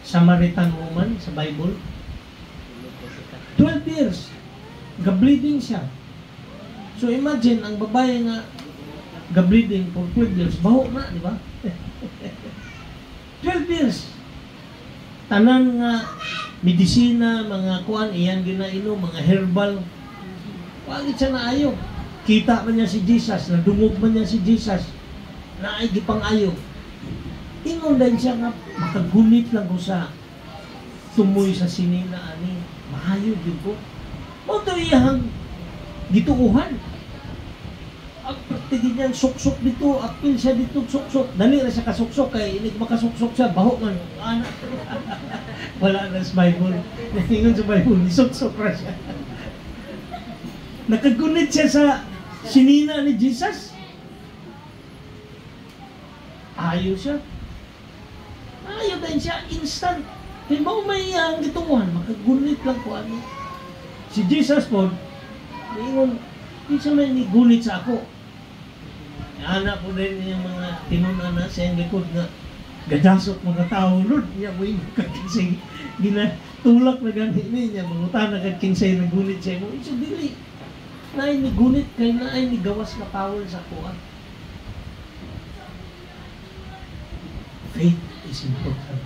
Samaritan woman sa Bible. 12 years. Ga-bleeding siya. So imagine, ang babae nga ga-bleeding for 12 years, baho na, di ba? 12 years. Tanan nga medisina, mga kuan, iyan ginainom, mga herbal. Wagit siya na ayaw. Kita man niya si Jesus, nadungog man niya si Jesus, naay gipang ayaw. Ingon din siya nga, makagunit lang ko sa tumoy sa sinina ani. Maayo din ko. O ito iyahang gituuhan. Ang pagtigin niyan, suksok dito, apil siya dito, suksok. Dali na siya kasuksok, kaya inig makasuksok siya, baho man. Anak. Wala na sa Bible. Nahingon sa Bible, nisuksok na siya. Nakagunit siya sa sinina ni Jesus. Ayaw siya. Ayaw din siya, instant. Kaya ba may gituuhan, makagunit lang ko ano. Si Jesus po, ingon, hindi siya may gunit sa ako. Anak ko din yung mga tinunan na sa likod na gadasok mga tao, Lord, niya mo yung kakinsay, ginatulak na ganit niya, mangutan na kakinsay na gunit siya mo. Iso dili, naay ni gunit, kay naay ni gawas na power sa kuha. Faith is important.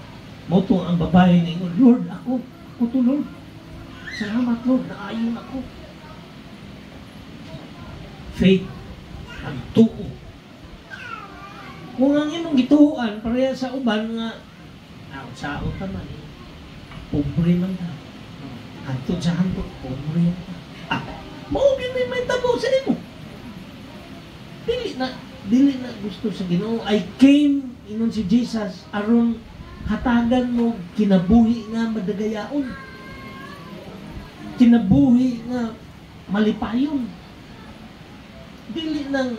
Moto ang babae na ingon, Lord, ako to Lord. Salamat Lord, naayon ako. Faith, ang tuo. Kung ang imong gituuan, pareha sa uban nga, saon ka man, pobre man ta. Hantot sa hantot, pobre man ta. Maugin may tabo sa imo. Dili na gusto sa Ginoo. I came, inon si Jesus, aron hatagan mo, kinabuhi nga madagayaon. Kinabuhi nga malipayon. Dili ng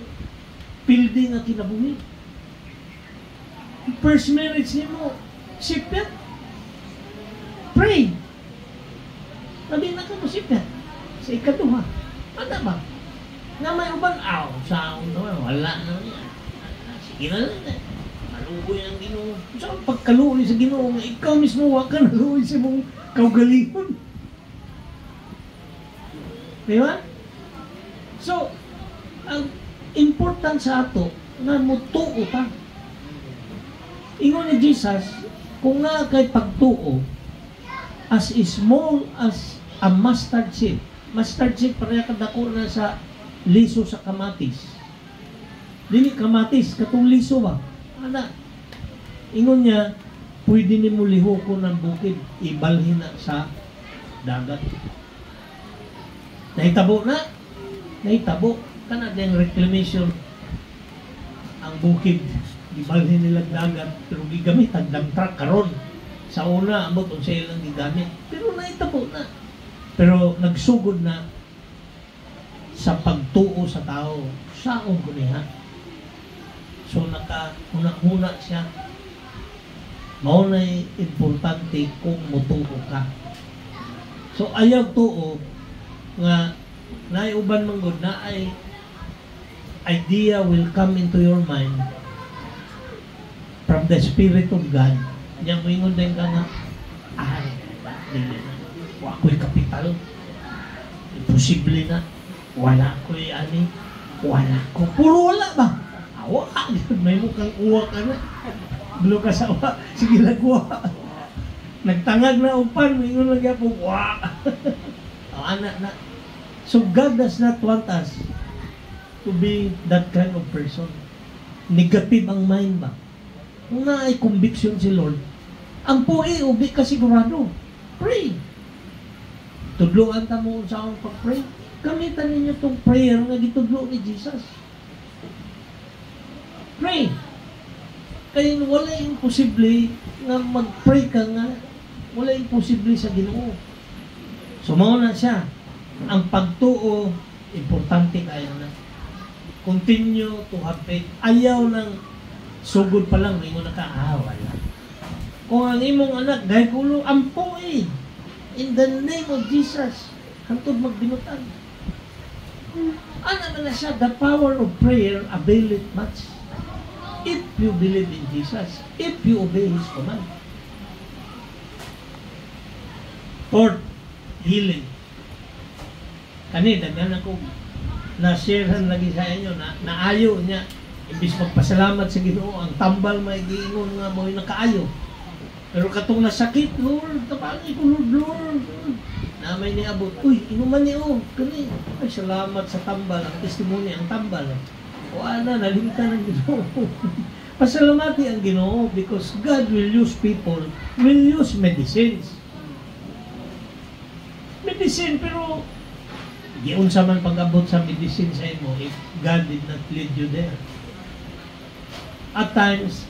pildi nga kinabuhi. First marriage niyo mo, sipet. Pray. Sabi na ka mo sipet. Sa ikaduha. Ano ba? Nga may uban, saon naman, wala na niya. Sige na lang eh. Malugoy ang Ginoo. Saan pagkaluoy sa Ginoo nga ikaw mismo wag ka naluoy sa mong kaugalingon. Di ba? So, ang important sa ato na mutuo ta. Ingon ni Jesus, kung nga kay pagtuo, as small as a mustard seed. Mustard seed pareha kadako na sa liso sa kamatis. Dili kamatis, katong liso ba? Ana. Ingon niya, pwede ni mo lihoko ng bukid, ibalhin na sa dagat. Nahitabo na? Nahitabo. Kana din reclamation ang bukid. Ibalhin nila dagat, pero gigamit ang dump truck karon. Sa una, amot ang sila lang gigamit. Pero nahitabo na. Pero nagsugod na sa pagtuo sa tao. Saon ko niya. So naka-huna-huna siya. Mao na importante kung mutuo ka. So ayaw tuo nga naiuban manggod na ay idea will come into your mind from the Spirit of God. Diyan mo ingon din ka nga, dili na. Wa ko'y kapital. Imposible na. Wala ko'y ani. Wala ko. Puro wala ba? Awa ka. May mukhang uwa ka na. Bilo ka sa uwa. Sige lang uwa. Nagtangag na upan. Ingon lang yan po. Uwa. Anak na. So God does not want us to be that kind of person. Negative ang mind ba? Kung na ay conviction si Lord, ang puwi, ubi ka sigurado. Pray. Tudloan ta mo sa akong pag-pray. Gamitan ninyo itong prayer nga gitudlo ni Jesus. Pray. Kaya wala imposible nga mag-pray ka nga, wala imposible sa Ginoo. So, mauna siya. Ang pagtuo, importante kayo na. Continue to have faith. Ayaw ng sugod pa lang, ingon na ka, wala. Kung ang imong anak, dahil kulo, ampo eh. In the name of Jesus, hantod magbinutan. Ano man na siya, the power of prayer availeth much. If you believe in Jesus, if you obey His command. Fourth, healing. Kani, daghan ako na-sharehan lagi sa inyo na naayo niya. Imbis magpasalamat sa Ginoo, ang tambal may giingon nga mo'y nakaayo. Pero katong nasakit, Lord, tapangin ko, Lord. Na may niabot, uy, inuman niyo, kani. Ay, salamat sa tambal, ang testimony, ang tambal. O ana, nalimtan ang Ginoo. Pasalamati ang Ginoo because God will use people, will use medicines. Medicine, pero giun sa man pag-abot sa medicine sa imo if God did not lead you there. At times,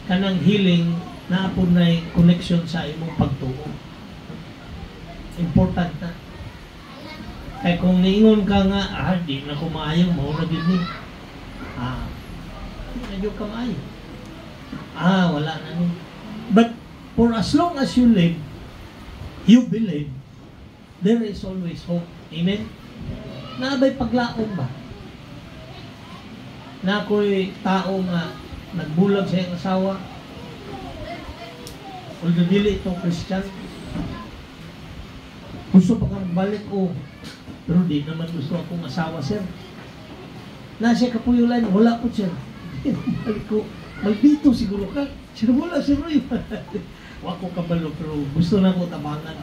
kanang healing na po na connection sa imong pagtuo. Important na. Kaya kung niingon ka nga, di na kumayo, maura din ni. Di na yung kamayo. Wala na ni. But for as long as you live, you believe, there is always hope. Amen? Naabay paglaom ba? Na ako'y tao nga nagbulag sa iyang asawa. Although dili ito Christian. Gusto pa ka magbalik o. Pero di naman gusto akong asawa, sir. Na siya kapuyulan, wala po, sir. Balik ko, maldito siguro ka. Sir, wala, sir. Wako kabalo, pero gusto na ko tabangan.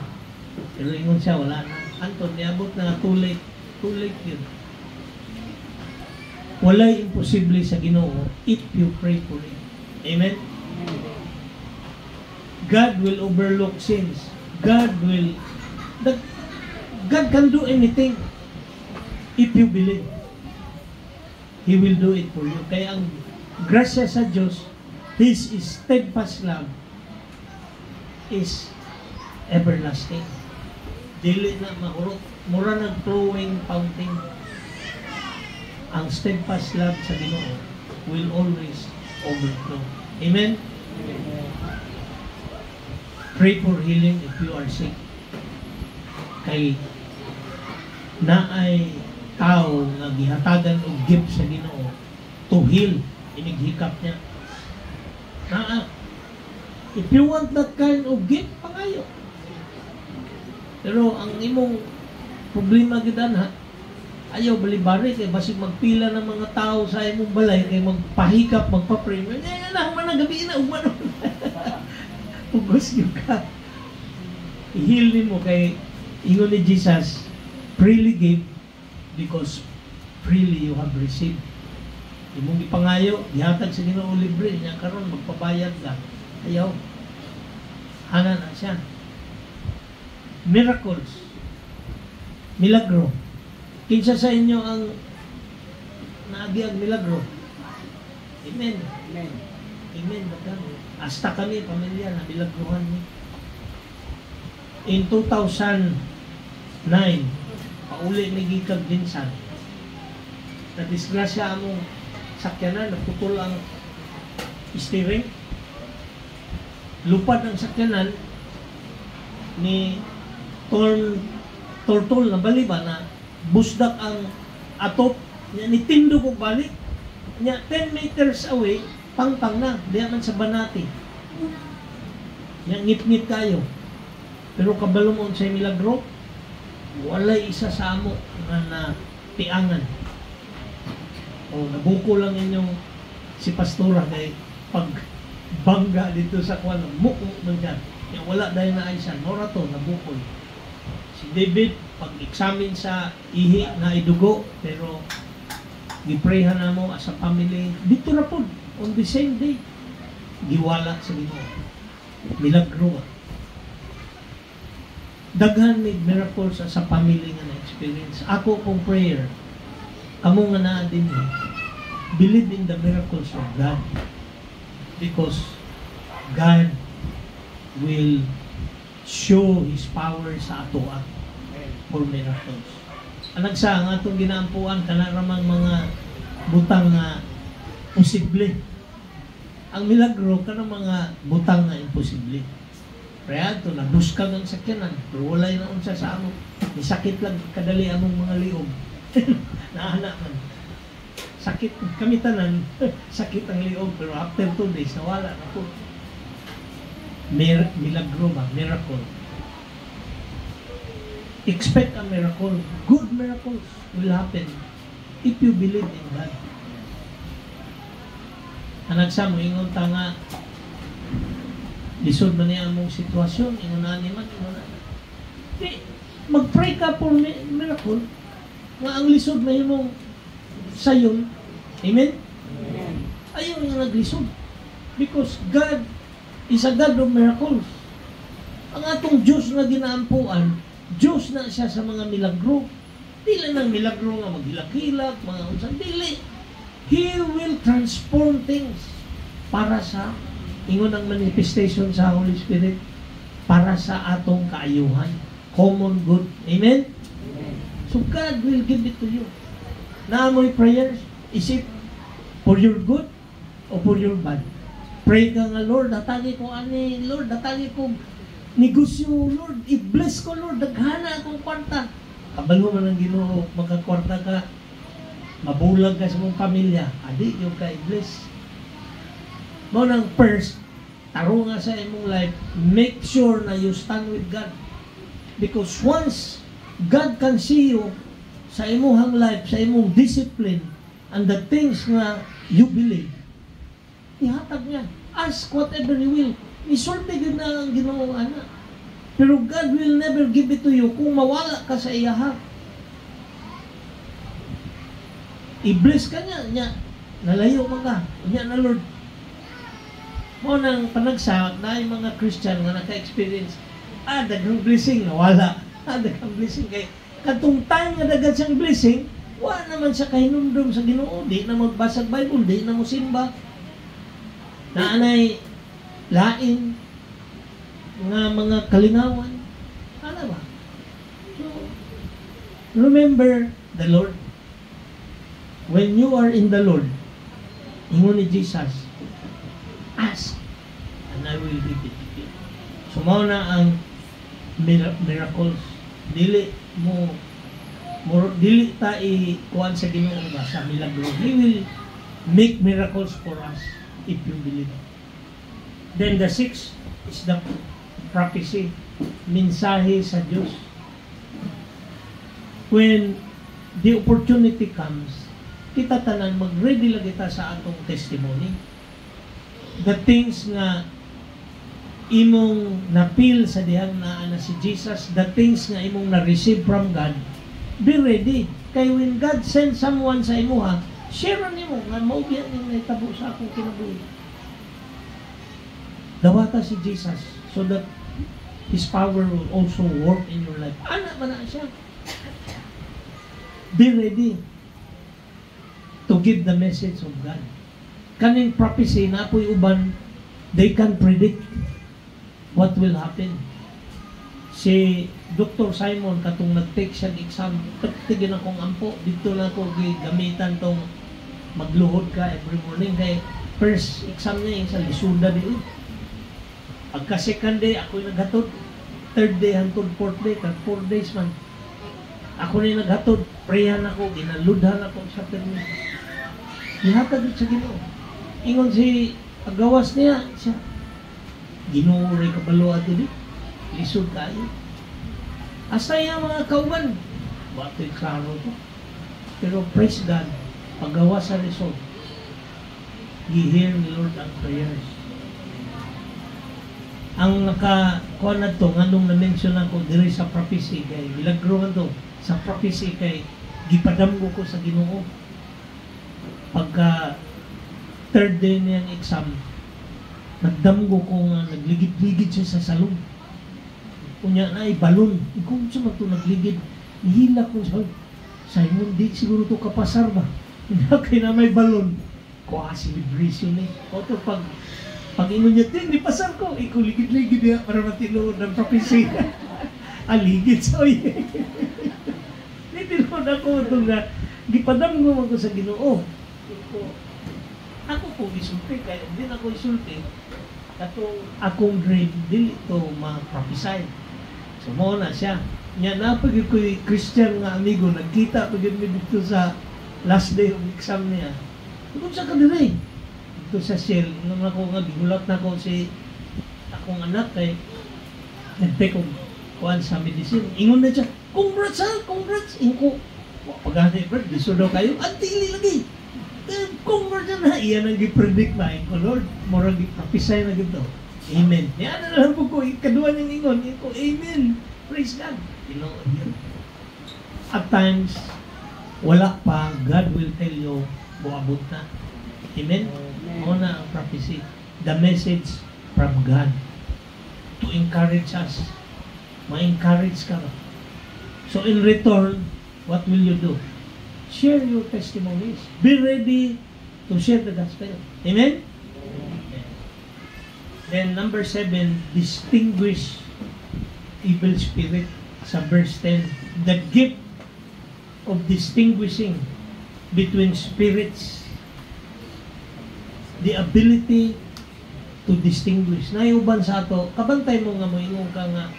Pero ingon siya, wala na. Anton, niabot na too late. Too late yun. Walay imposible sa Ginoo if you pray for it. Amen? God will overlook sins. God can do anything if you believe. He will do it for you. Kaya ang grasya sa Diyos, His steadfast love is everlasting. Dili na mahurot. Mura ng flowing fountain. Ang steadfast love sa Ginoo will always overflow. Amen? Pray for healing if you are sick. Kay naay tao nga gihatagan og gift sa Ginoo to heal inighikap niya. If you want that kind of gift, pangayo. Pero ang imong problema gidan ha, ayaw balibari kay basig magpila ng mga tao sa imong balay kay magpahikap, magpa-pray. Ngayon na man gabi na umano. Pugos yung ka. I-heal mo kay ingon ni Jesus, freely give because freely you have received. Imong ipangayo, gihatag sa Ginoo libre niya karon magpabayad ka. Ayaw. Hana na siya. Miracles. Milagro. Kinsa sa inyo ang naagiyag milagro? Amen. Amen. Amen. Hasta kami, pamilya, na milagrohan ni. In 2009, pauli ni Gikag Dinsan, na-disgrasya among sakyanan, naputol ang steering. Lupad ang sakyanan ni Tortol na baliba na busdak ang atop niya, nitindo ko balik niya 10 meters away, pangpang na diyan sa Banati niya, ngit-ngit kayo. Pero kabalumon sa milagro, walay isa sa amo na tiangan o nabuko lang inyong si pastora kay pag bangga dito sa kwan muko man dyan, wala dahil na ay siya nora to nabukol. Si David, pag-examine sa ihi na idugo, pero giprayhan na mo as a family, dito na po, on the same day, giwala sa Ginoo. Milagro. Daghan may miracles sa family nga na-experience. Ako kong prayer, kamo nga naa din believe in the miracles of God. Because God will show His power sa atoa for miracles. Ang nagsa, ang atong ginaampuan, kanaramang mga butang na posible. Ang milagro, kanang mga butang na imposible. Kaya ito, nabuskag ang sakyanan. Pero walay na unsa sa amo. Nisakit lang kadali among mga liog. Naana man. Sakit kami tanan. Sakit ang liog. Pero after 2 days, nawala na po. Milagro ba? Miracle. Expect a miracle. Good miracles will happen if you believe in God. Anak sa mo, ingon ta nga, lisod man niya among sitwasyon, ingon na ni man, ingon na. Mag-pray ka for miracle, nga ang lisod na imong sayon. Amen? Amen. Ayaw niya naglisod. Because God is a God of miracles. Ang atong Diyos na ginaampuan, Diyos na siya sa mga milagro. Dili ng milagro nga maghilak-hilak, mga unsan. Dili. He will transform things para sa ingon ang manifestation sa Holy Spirit para sa atong kaayuhan. Common good. Amen? Amen. So God will give it to you. Naamoy prayers, is it for your good o for your bad? Pray ka nga, Lord, datagi ko ani, Lord, datagi ko negosyo, Lord, i-bless ko, Lord, daghana akong kwarta. Kabalo man ang Ginoo, magkakwarta ka, mabulag ka sa mong pamilya, adi, yung ka i-bless. Mo nang first, taro nga sa imong life, make sure na you stand with God. Because once God can see you sa imong life, sa imong discipline, and the things na you believe, ihatag niya. Ask whatever you will. Isulti yun na ang Ginoo ana. Pero God will never give it to you kung mawala ka sa iyaha. I-bless ka niya. Nalayo man ka. Niya na Lord. Mo nang panagsa na yung mga Christian nga naka-experience. Daghang blessing. Nawala. Daghang blessing. Kay katong time nga daghan siyang blessing, wa naman siya kahinumdum sa Ginoo. Di na magbasag Bible. Di na mo simba. Naanay lain nga mga kalingawan. Ano ba? So, remember the Lord. When you are in the Lord, ingon ni Jesus, ask, and I will give it to you. So, mao na ang miracles. Dili ta kuan sa Ginoo ba sa milagro. He will make miracles for us if you believe. Then the 6th is the prophecy, mensahe sa Diyos. When the opportunity comes, kita tanan mag-ready lang kita sa atong testimony. The things nga imong na-feel sa dihang na si Jesus, the things nga imong na-receive from God, be ready. Kay when God sends someone sa imuha, share nimo nga mao biya ning nahitabo sa akong kinabuhi. Dawata si Jesus so that His power will also work in your life. Ana man na siya. Be ready to give the message of God. Kaning prophecy na apoy uban, they can predict what will happen. Si Dr. Simon katong nag-take siya exam, tigin akong ampo, dito na ako gamitan tong magluhod ka every morning kay first exam niya yung sa Lisuda diyo. Pagka second day, ako'y naghatod. Third day, hantod, fourth day, 4 days man. Ako na naghatod. Prayan ako, ginaludhan ako sa permis. Ihatag sa Ginoo. Ingon si agawas niya, siya, Ginoo rin kabalo ato di. Lisod tayo. Asa yung mga kauban? Bato'y klaro to. Pero praise God, paggawas sa result, i-hear ni Lord ang prayers. Ang nakakuha na ito, nga nung na-mention ako diri sa prophecy kay milagro man to, sa prophecy kay gipadamgo ko sa Ginoo. Pagka third day niyang exam, nagdamgo ko nga nagligid-ligid siya sa salon. Kunya na ay balon. Kung siya man ito nagligid, ihila ko sa Simon, di siguro ito kapasar ba? Hindi kaya na may balon. Kuha celebration eh. O ito pag inunyat din, di pasar ko. Ikaw ligid-ligid niya para matinuod ng prophecy. Aligid sa oye. Di tinuod ako ito nga. Gipadamgo ako sa Ginoo. Ako po isulti. Kaya hindi na ako isulti. katong akong grade dili to ma-prophesy. So mo na siya. Nya na pag ko Christian nga amigo nagkita pag mi dito sa last day of exam niya. Kung sa kadiri dito sa Shell nung ako nga gigulat na ko si akong anak kay nagtake og kuan sa medicine. Ingon na siya, congrats ha, congrats. Inko, pag-asa bird, diso daw kayo, antili lagi. Congrats na, iyan ang gipredict na. Inko, Lord, morang giprophesy na gito. Amen. Yan na lang po ko, ikaduan yung ingon. Inko, amen. Praise God. You know, at times, wala pa, God will tell you, buabot na. Amen? Muna ang prophecy. The message from God to encourage us. Ma-encourage ka. So in return, what will you do? Share your testimonies. Be ready to share the gospel. Amen? Then number 7, distinguish evil spirit. Sa verse 10, the gift of distinguishing between spirits, the ability to distinguish. Naiuban sa ato, kabantay mo nga mo, ingon ka nga,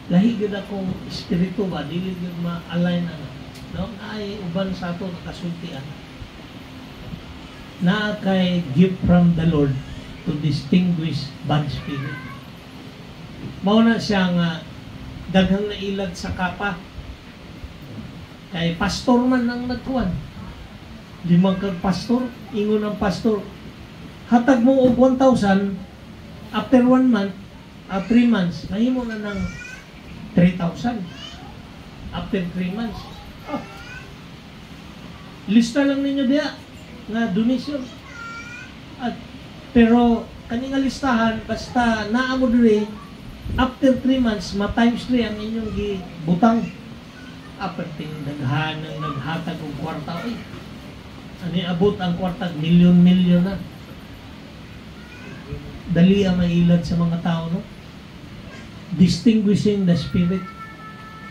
lahi gud akong espiritu ba, dili gud ma-align na. No? Ay uban sa ato nakasultian. Na kay gift from the Lord to distinguish bad spirit. Mao na siya nga daghang nailad sa kapa. Kay pastor man ang nagkuan. Limang kag pastor, ingon ang pastor, hatag mo og 1,000 after 1 month, 3 months, nahimo na ng 3,000 after 3 months. Oh. Lista lang ninyo diya nga donation. At pero kani nga listahan basta naa mo diri after 3 months ma times 3 ang inyong gibutang. Aperting daghan ang naghatag og kwarta oy. Ani abot ang kwarta milyon-milyon na. Dali ang mailad sa mga tao, no? Distinguishing the spirit.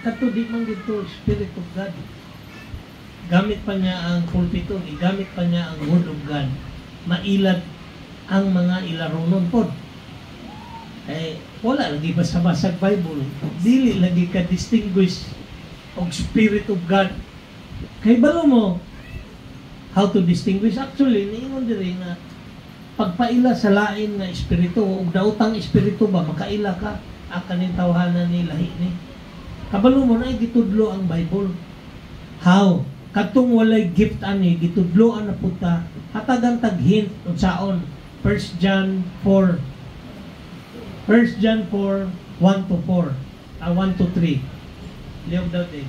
Kato di man dito Spirit of God. Gamit pa niya ang pulpito, gamit pa niya ang Word of God. Mailad ang mga ilaronon po. Eh, wala lagi basa-basag Bible. Dili lagi ka distinguish og Spirit of God. Kay balo mo, how to distinguish? Actually, niingon diri nga pagpaila sa lain nga espiritu, ug daotang espiritu ba, makaila ka, kanin tawhanan ni lahi ni. Kabalo mo na gitudlo ang Bible. How? Katong walay gift ani gitudlo an na puta hatagang tag-hint unsaon. 1 John 4 1 John 4 1 to 4 1 to 3. Liog daw din.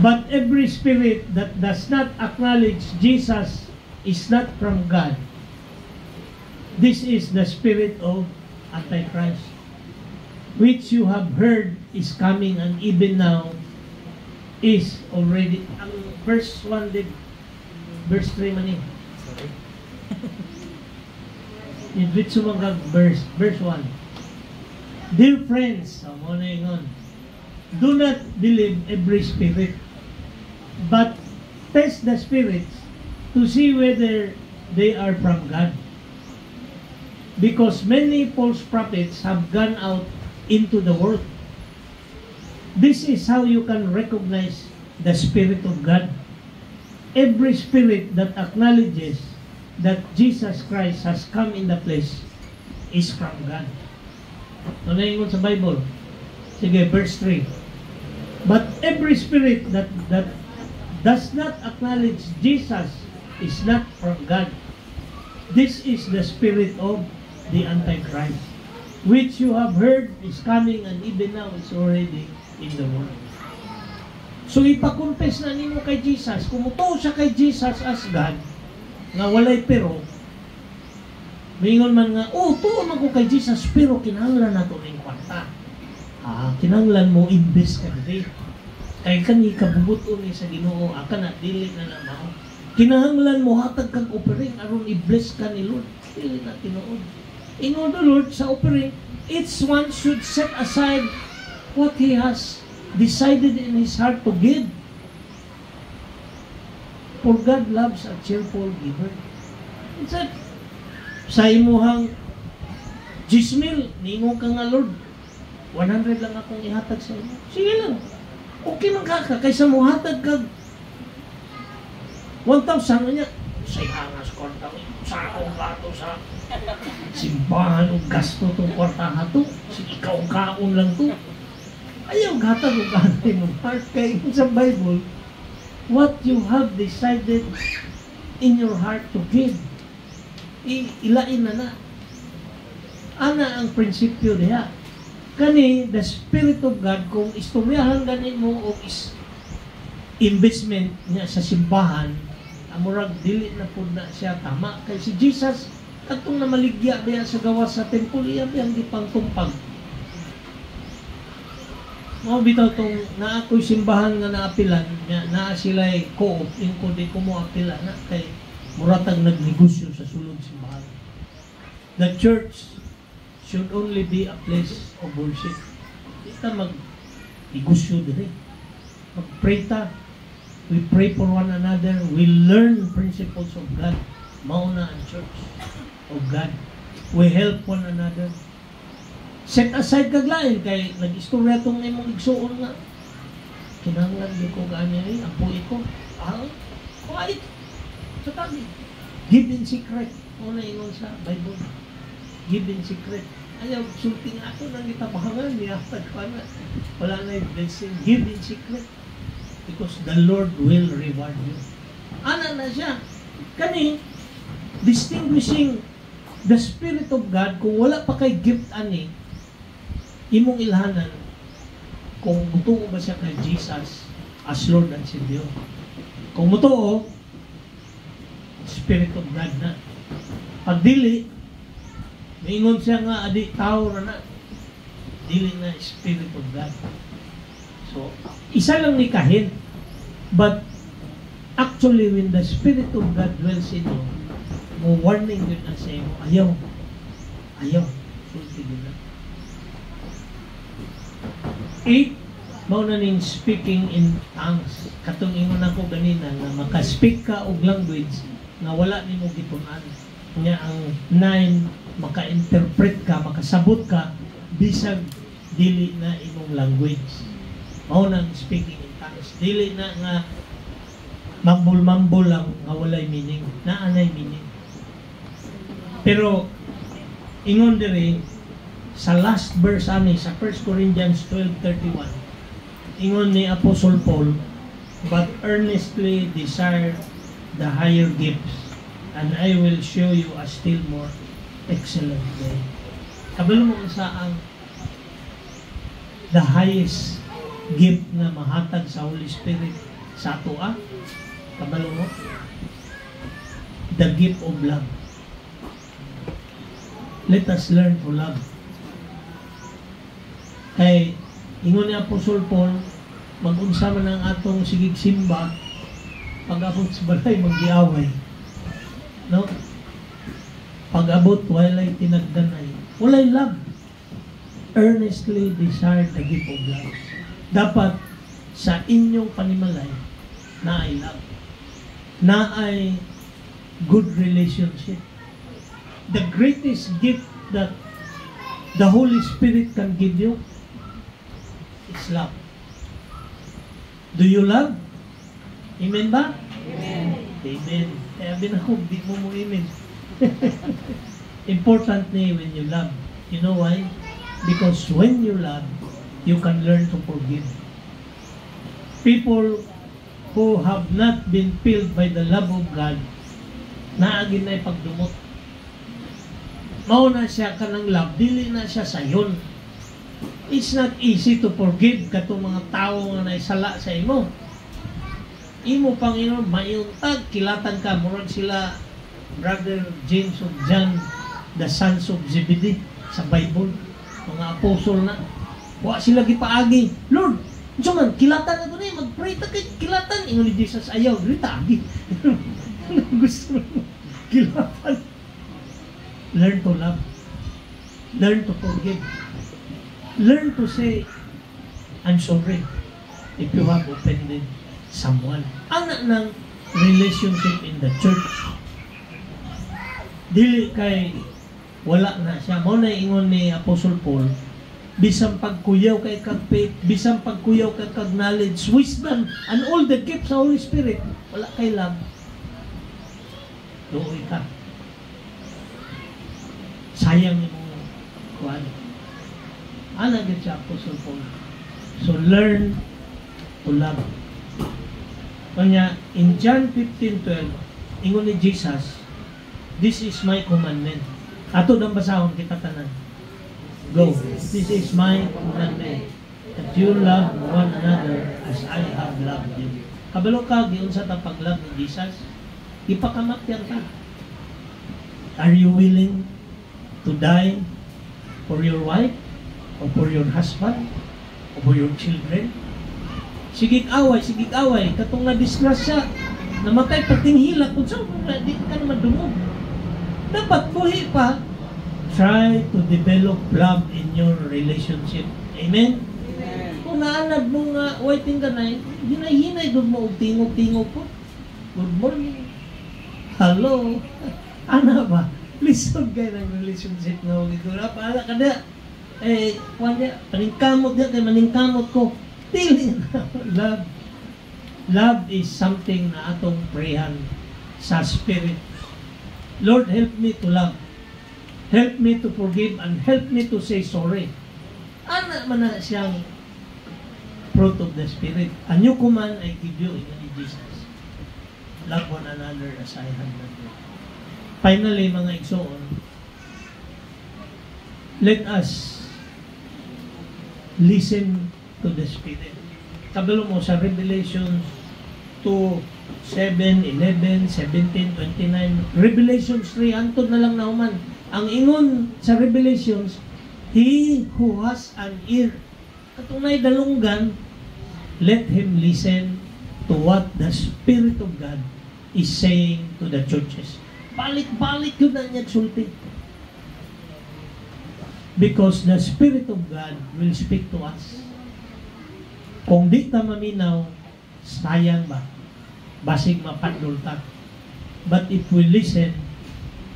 But every spirit that does not acknowledge Jesus is not from God. This is the spirit of Antichrist, which you have heard is coming and even now is already. Ang verse 1 din, verse 3 man eh. Yung sumangag verse 1. Dear friends, do not believe every spirit, but test the spirits to see whether they are from God. Because many false prophets have gone out into the world. This is how you can recognize the Spirit of God. Every spirit that acknowledges that Jesus Christ has come in the flesh is from God. Ano yung sa Bible? Sige, verse 3. But every spirit that does not acknowledge Jesus is not from God. This is the spirit of the Antichrist, which you have heard is coming and even now is already in the world. So ipakonfess na nimo kay Jesus, kumuto siya kay Jesus as God, nga walay pero, mingon man nga, tuon ako kay Jesus, pero kinahanglan nato ng kwarta. Kinahanglan mo invest ka dito. Kay kani kabubuton ni sa Ginoo, aka na dili na namaw. Kinahanglan mo hatag kang offering aron i-bless ka ni Lord. Dili na tinuod. In order, Lord, sa offering, each one should set aside what he has decided in his heart to give. For God loves a cheerful giver. It's a, sa imuhang Gismil, ningon ka nga Lord, 100 lang akong ihatag sa imo. Sige lang. Okay man ka kaysa mo hatag kag 1,000 niya. Say angas kwarta sa akong bato sa simbahan o gasto itong kwarta to. Sige ikaw kaon lang to. Ayaw gatag o kanay mo. Kaya sa Bible, what you have decided in your heart to give, ilain na. Ana ang prinsipyo diha. Kani, the Spirit of God, kung istoryahan ganin mo o investment niya sa simbahan, amurag dili na po na siya tama. Kay si Jesus, katong na maligya diya sa gawas sa temple, iya biyang gipangtumpag. Mga bitaw tong naa ko'y simbahan nga naapilan, naa sila'y co-op, yung ko di ko mo apila na, kay muratag nagnegosyo sa sulod simbahan. The church should only be a place of worship. Di ta mag-negosyo din. Mag-pray ta. We pray for one another. We learn principles of God. Mauna ang church of God. We help one another. Set aside kaglain kay nag-istorya itong imong igsuon nga. Kinanglan di ko ganyan eh. Ang puwi ko. Quiet. Sa tabi. Give in secret. Una ingon sa Bible. Give in secret. Ayaw, sulting ako nang itapahangan niya. Wala na yung blessing. Give in secret. Because the Lord will reward you. Ana na siya. Kani, distinguishing the Spirit of God, kung wala pa kay gift ani, imong ilhanan, kung mutuo ba siya kay Jesus as Lord and Savior. Kung mutuo, Spirit of God na. Pag dili, maingon siya nga, adi, tao na. Dili na Spirit of God. So, isa lang ni kahin. But, actually, when the Spirit of God dwells in you, mo warning yun na sa iyo, ayaw. Ayaw. Sulti yun na. 8, mauna ning speaking in tongues. Katong ingon ako ganina, na makaspeak ka og language na wala ni mo gitunan. Nga ang 9, maka-interpret ka, makasabot ka, bisag dili na imong language. Mauna ang speaking in tongues. Dili na nga mambul-mambul lang nga walay meaning. Naanay meaning. Pero, ingon diri, sa last verse ani, sa 1 Corinthians 12:31, ingon ni Apostle Paul, but earnestly desire the higher gifts, and I will show you a still more excellent way. Kabalo mo sa ang the highest gift na mahatag sa Holy Spirit sa ato kabalo mo? The gift of love. Let us learn to love. Kay ingon ni Apostle Paul, mag-unsa man ang atong sigig simba, pag-abot sa balay mag-iaway. No? Pag-abot walay tinagdanay. Walay love. Earnestly desire the gift of love. Dapat sa inyong panimalay na ay love. Na ay good relationship. The greatest gift that the Holy Spirit can give you is love. Do you love? Amen ba? Amen. Amen. Kaya binahog, di mo amen. Important na when you love. You know why? Because when you love, you can learn to forgive. People who have not been filled by the love of God, naagin na ipagdumot. Mauna siya ka ng love, dili na siya sayon. It's not easy to forgive katong mga tao nga naisala sa imo. Imo Panginoon, mayuntag, kilatan ka, murag sila Brother James of John, the sons of Zebedee sa Bible, mga apostle na. Wa sila gipaagi, Lord, so man, kilatan na doon mag-pray ta kay kilatan. Ingon ni Jesus, ayaw, rita, agi. Gusto mo, kilatan. Learn to love. Learn to forgive. Learn to say, I'm sorry if you have offended someone. Ana ng relationship in the church. Dili kay wala na siya. Mao na ingon ni Apostle Paul, bisang pagkuyaw kay kag faith, bisang pagkuyaw kay kag knowledge, wisdom, and all the gifts sa Holy Spirit, wala kay love. Luoy ka. Sayang yung kuan. Ana gid siya Apostle Paul. So learn to love. Kanya in John 15:12, ingon ni Jesus, this is my commandment. Ato dang basahon kita tanan. Go. This is my commandment, that you love one another as I have loved you. Kabalo ka giun sa pag-love ni Jesus, ipakamatyan ka. Are you willing to die for your wife, or for your husband, or for your children? Sigig away, katong na-disgrasya, namatay patinghila, kung saan di ka naman dumog. Dapat buhi pa, try to develop love in your relationship. Amen? Amen. Kung naanad mo nga, waiting ka na, hinay-hinay doon mo, tingog-tingog po. Good morning. Hello. Ana ba? Listen kayo ng relationship na huwag ito. Paala ka na. Paningkamot niya, kaya maningkamot ko. Dili na. Love is something na atong prehan sa spirit. Lord, help me to love. Help me to forgive and help me to say sorry. Ana man na siyang fruit of the Spirit. A new command I give you in the name of Jesus. Love one another as I have loved you. Finally, mga igsoon, let us listen to the Spirit. Kabalo mo sa Revelation 2:7, 11, 17, 29, Revelations 3, antod na lang na human. Ang ingon sa Revelations, he who has an ear, katunay dalunggan, let him listen to what the Spirit of God is saying to the churches. Balik-balik yun na niya sulti. Because the Spirit of God will speak to us. Kung di ta maminaw, sayang ba? Basig mapadol ta. But if we listen,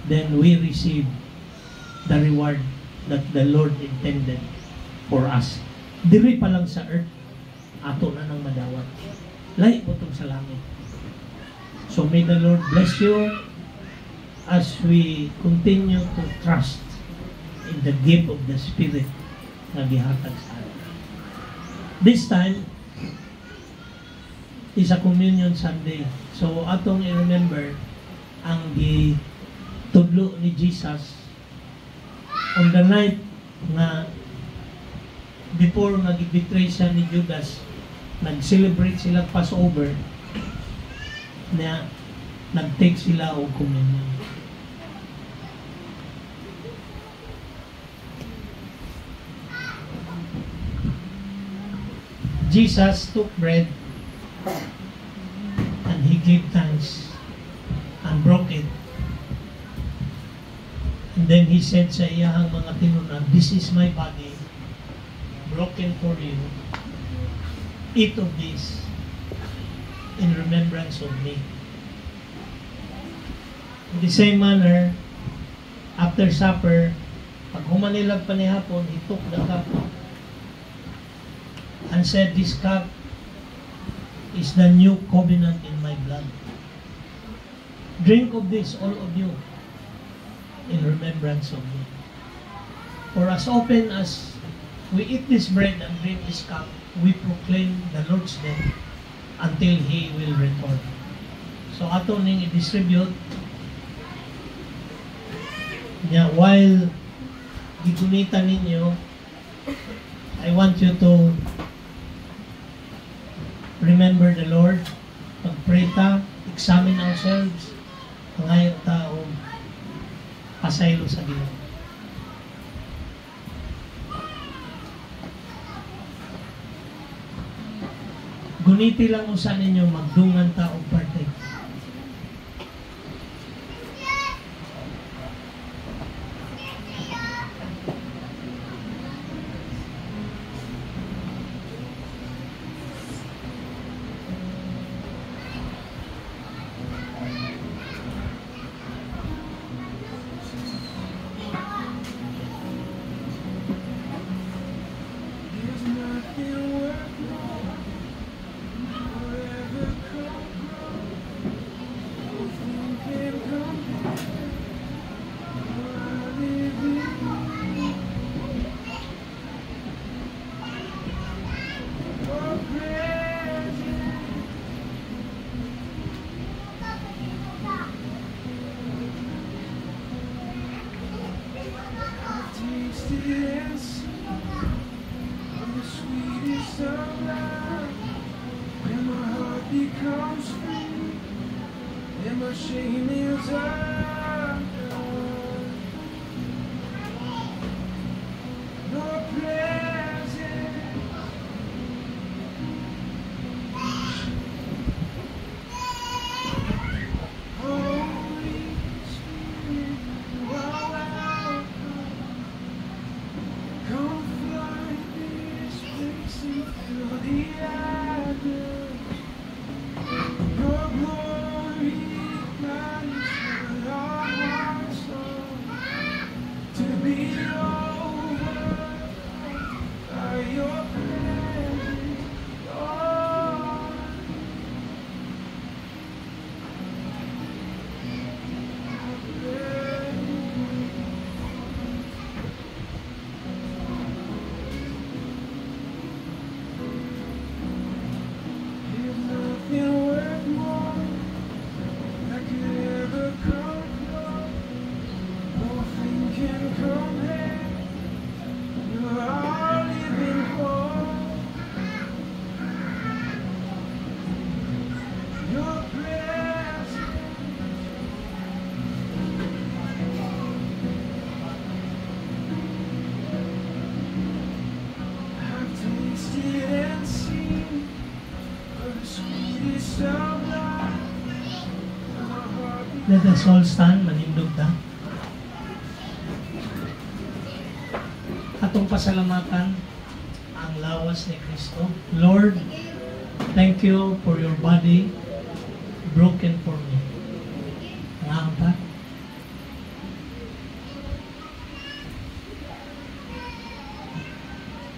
then we receive the reward that the Lord intended for us. Diri pa lang sa earth, ato na nang madawat. Lahi po itong sa langit. So may the Lord bless you as we continue to trust in the gift of the Spirit na gihatag sa atin. This time is a Communion Sunday. So atong i-remember ang gitudlo ni Jesus on the night na before nag-betray siya ni Judas, nag-celebrate sila Passover, na nag-take sila o communion. Jesus took bread and he gave thanks and broke it. And then he said sa iyahang mga tinunan, this is my body broken for you. Eat of this in remembrance of me. In the same manner, after supper, pag humanilag pa ni hapon, he took the cup and said, this cup is the new covenant in my blood. Drink of this, all of you, in remembrance of me. For as often as we eat this bread and drink this cup, we proclaim the Lord's death until He will return. So ato ning i-distribute niya while gigunita ninyo. I want you to remember the Lord. Pag-pray ta, examine ourselves, ngayon tao pasaylo sa Ginoo. Guniti lang usa ninyo magdungan ta og parte. tasted and seen of the sweetest of love. When my heart becomes free and my shame is undone. Your presence, Holy Spirit, you are welcome. Come flood this place and fill the atmosphere. Your glory ignites what our hearts long to be overcome by your presence, Lord. There's nothing worth more that could ever come close. Nothing can compare. You're our living hope. Your presence, I've tasted and seen of the sweetest of love. My heart Let us all stand, manindog ta. Atong pasalamatan ang lawas ni Kristo. Lord, thank you for your body broken for me. Ang ta.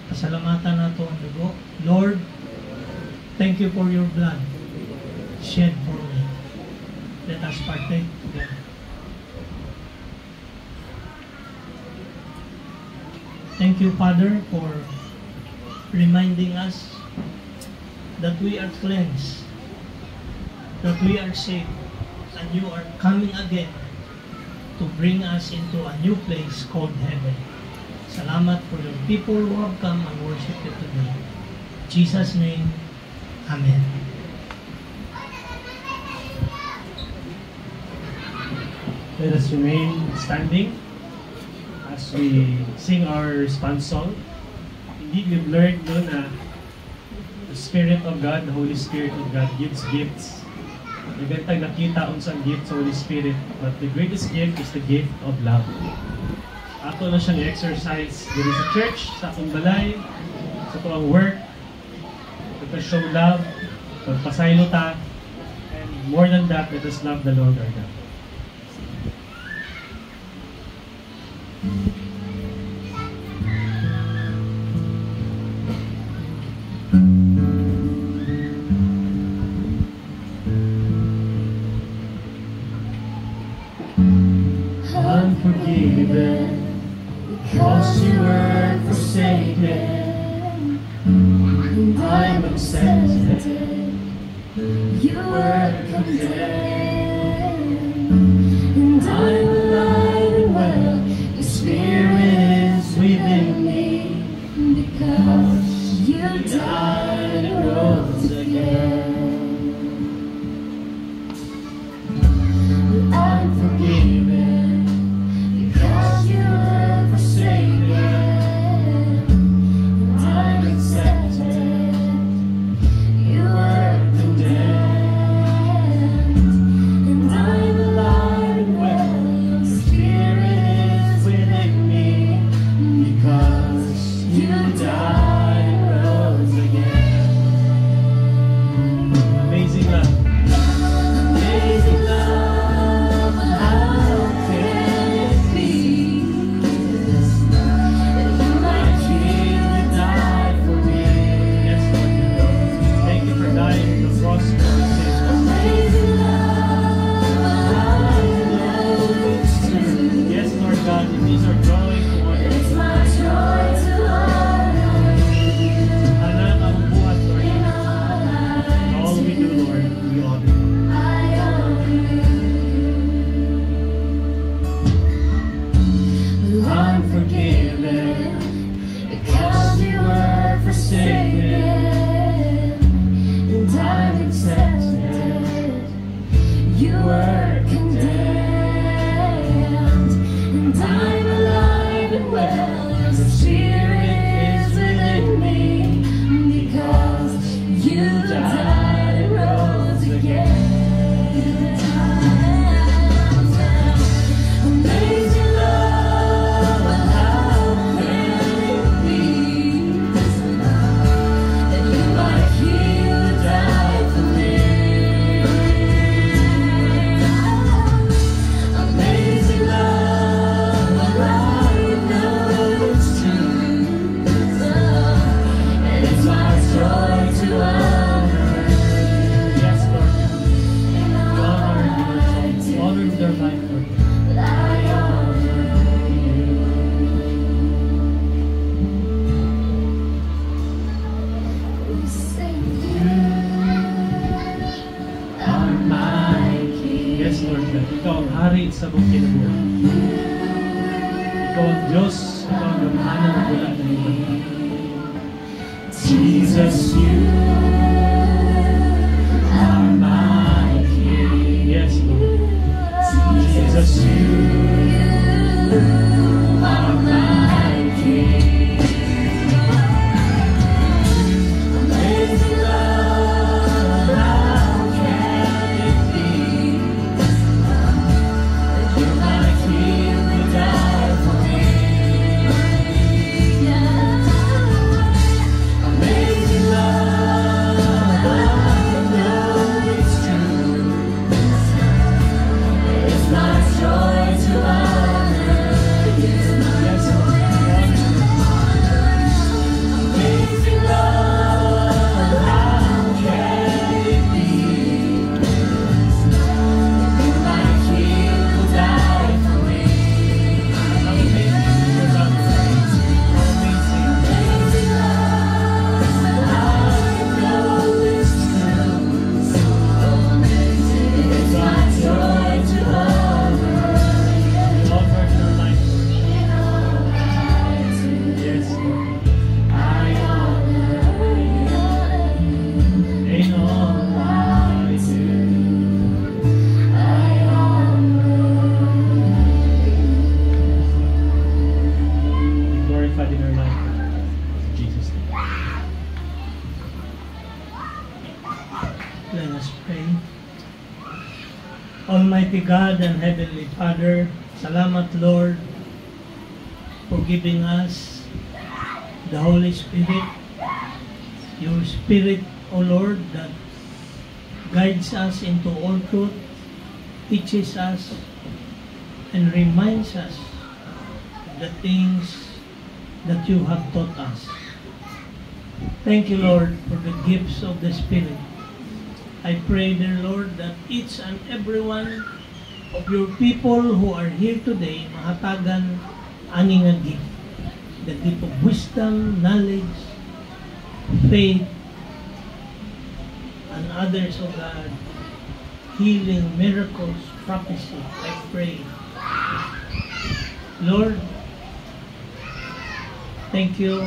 Pasalamatan nato ang dugo. Lord, thank you for your blood shed for me. Let us partake together. Thank you, Father, for reminding us that we are cleansed, that we are saved, and you are coming again to bring us into a new place called heaven. Salamat for your people who have come and worship you today. In Jesus' name, Amen. Let us remain standing as we sing our response song. Indeed, we've learned no, na the Spirit of God, the Holy Spirit of God gives gifts. Nagantag nakita unsang gift sa Holy Spirit, but the greatest gift is the gift of love. Ato na siyang exercise dito sa church, sa akong balay, sa tuwang work, to show love, pagpasaylo ta, and more than that, let us love the Lord our God. Unforgiven, because you were forsaken, and I'm accepted. You were condemned, and I'm alive and well. Your spirit is within me, because you died and rose again. I'm forgiven, because you were forsaken, and I'm accepted. You were condemned, and I'm alive and well. Your spirit is within me, because you died and rose again. ang Diyos, ikaw ang gamahanan ng wala ng iba. Jesus, you are my King. Yes, Lord. Jesus, you are my King. Amazing love, how can it be that you're my King, you died for me? Amazing love, I know it's true. It's my joy to honor you. Yes, Lord. Amazing love, how can it be? You're my King who died for me. Amazing your love. Amazing. Amazing love, I know it's true. So amazing, it's my joy to honor We offer your life. you. Yes, Lord. I honor you in all I do. I Be glorified in our life. In Jesus' name. Let us pray. Almighty God and Heavenly Father, salamat Lord for giving us the Holy Spirit, your Spirit, O Lord, that guides us into all truth, teaches us, and reminds us of the things that you have taught us. Thank you, Lord, for the gifts of the Spirit. I pray, dear Lord, that each and every one of your people who are here today, mahatagan aning nga gift. The gift of wisdom, knowledge, faith, and others, O God, healing, miracles, prophecy. I pray. Lord, thank you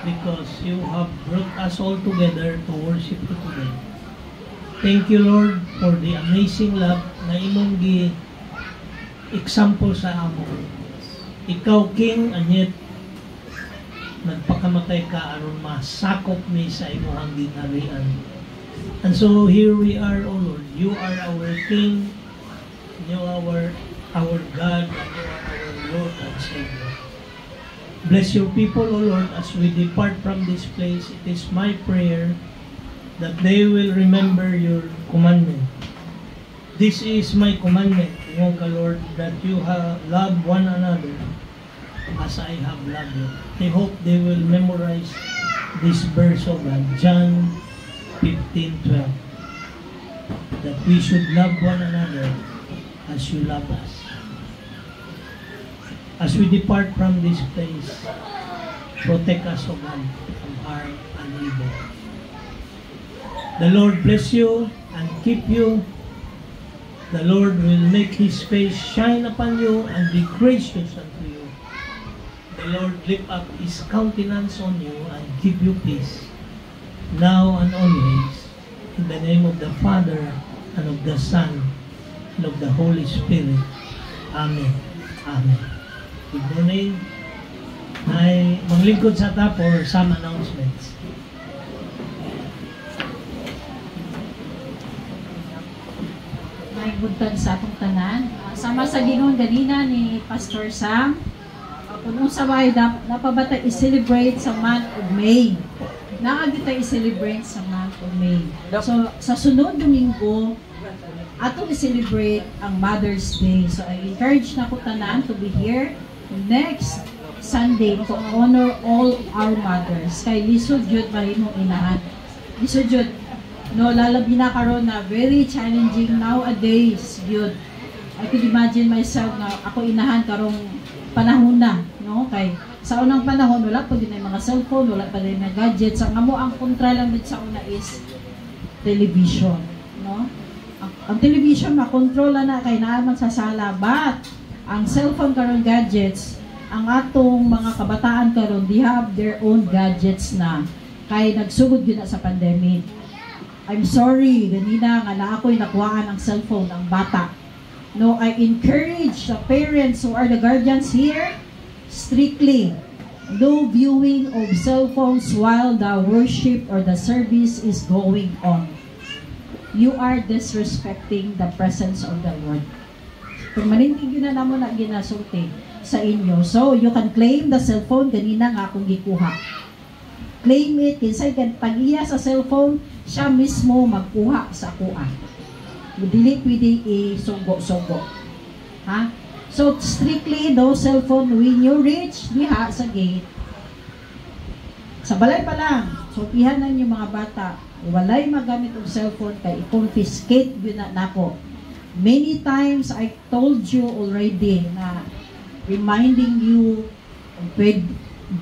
because you have brought us all together to worship you today. Thank you, Lord, for the amazing love na imong example sa amo. Ikaw, King, and yet nagpakamatay ka aron masakop mi sa imong gingharian. And so here we are, O Lord. You are our King, you are our God, and you are our Lord and Savior. Bless your people, O Lord, as we depart from this place. It is my prayer that they will remember your commandment. This is my commandment, Ingon ka, Lord, that you love one another as I have loved you. I hope they will memorize this verse of John 15:12, that we should love one another as you love us. As we depart from this place, protect us, O God, from harm and evil. The Lord bless you and keep you. The Lord will make His face shine upon you and be gracious unto you. The Lord lift up His countenance on you and give you peace, now and always. In the name of the Father, and of the Son, and of the Holy Spirit. Amen. Amen. Good morning. Ay manglingkod sa ta for some announcements. May buntag sa atong tanan. Sama sa Gingon ganina ni Pastor Sam. Kung sa way napabata i-celebrate sa month of May. Naagita i-celebrate sa month of May. So sa sunod Domingo atong i-celebrate ang Mother's Day. So I encourage na ko tanan to be here next Sunday to honor all our mothers. Kay lisod jud mahimong inahan. Lisod jud no lalabi na karon na very challenging nowadays yun. I could imagine myself na ako inahan karong panahon na, no? Kay sa unang panahon wala pa din ay mga cellphone, wala pa din na gadgets. Ang amo ang kontra lang din sa una is television, no? Ang television makontrola na kay naaman sa sala, but ang cellphone karon gadgets, ang atong mga kabataan karon, they have their own gadgets na kay nagsugod yun na sa pandemic. I'm sorry, ganina nga na ako'y nakuhaan ang cellphone ang bata. No, I encourage the parents who are the guardians here, strictly, no viewing of cell phones while the worship or the service is going on. You are disrespecting the presence of the Lord. Kung manindig yun na naman na ginasulti sa inyo. So, you can claim the cellphone, ganina nga akong gikuha. Claim it, kinsay pag-iya sa cellphone, siya mismo magkuha sa kuha. Dili pwede i-sugo-sugo. Ha? So, strictly, no cellphone when you reach diha sa gate. Sa balay pa lang, supihanan yung mga bata, walay magamit ng cellphone kay i-confiscate yun na nako. Many times, I told you already na reminding you with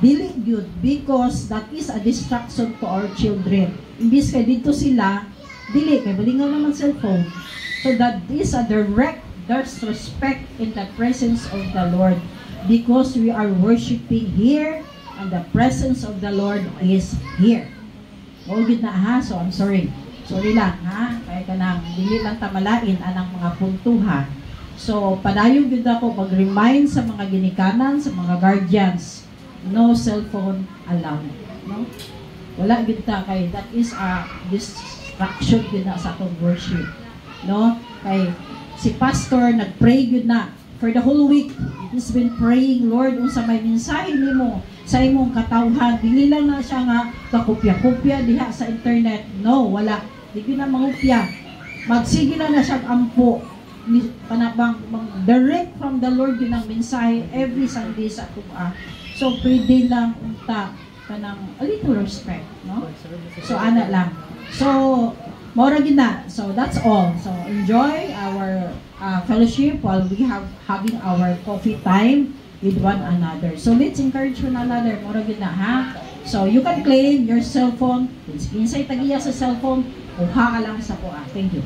dili good because that is a distraction to our children. Imbis kay dito sila, dili kay balingaw naman cellphone. So that is a direct disrespect in the presence of the Lord because we are worshiping here and the presence of the Lord is here. Gid na ha, so I'm sorry. Sorry lang ha, kaya kanang dili lang tamalain anang mga puntuhan. So padayon gyud ako pag-remind sa mga ginikanan, sa mga guardians, no cellphone allowed. No? Wala gyud ta kay that is a distraction gyud na sa atong worship. No? Kay si pastor nagpray gyud na for the whole week. He's been praying, Lord, unsa may mensahe nimo sa imong katawhan. Dili lang na siya nga kakopya-kopya diha sa internet. No, wala. Di na mangupya. Magsige na siya ampo. Panabang direct from the Lord yun ang mensahe every Sunday sa tuwa. So, pwede lang unta kanang a little respect, no? So, ana lang. So, maura gina. So, that's all. So, enjoy our fellowship while we have having our coffee time with one another. So, let's encourage one another. Maura gina, ha? So, you can claim your cellphone. Insay tagiya sa cellphone, uha ka lang sa kuha. Thank you.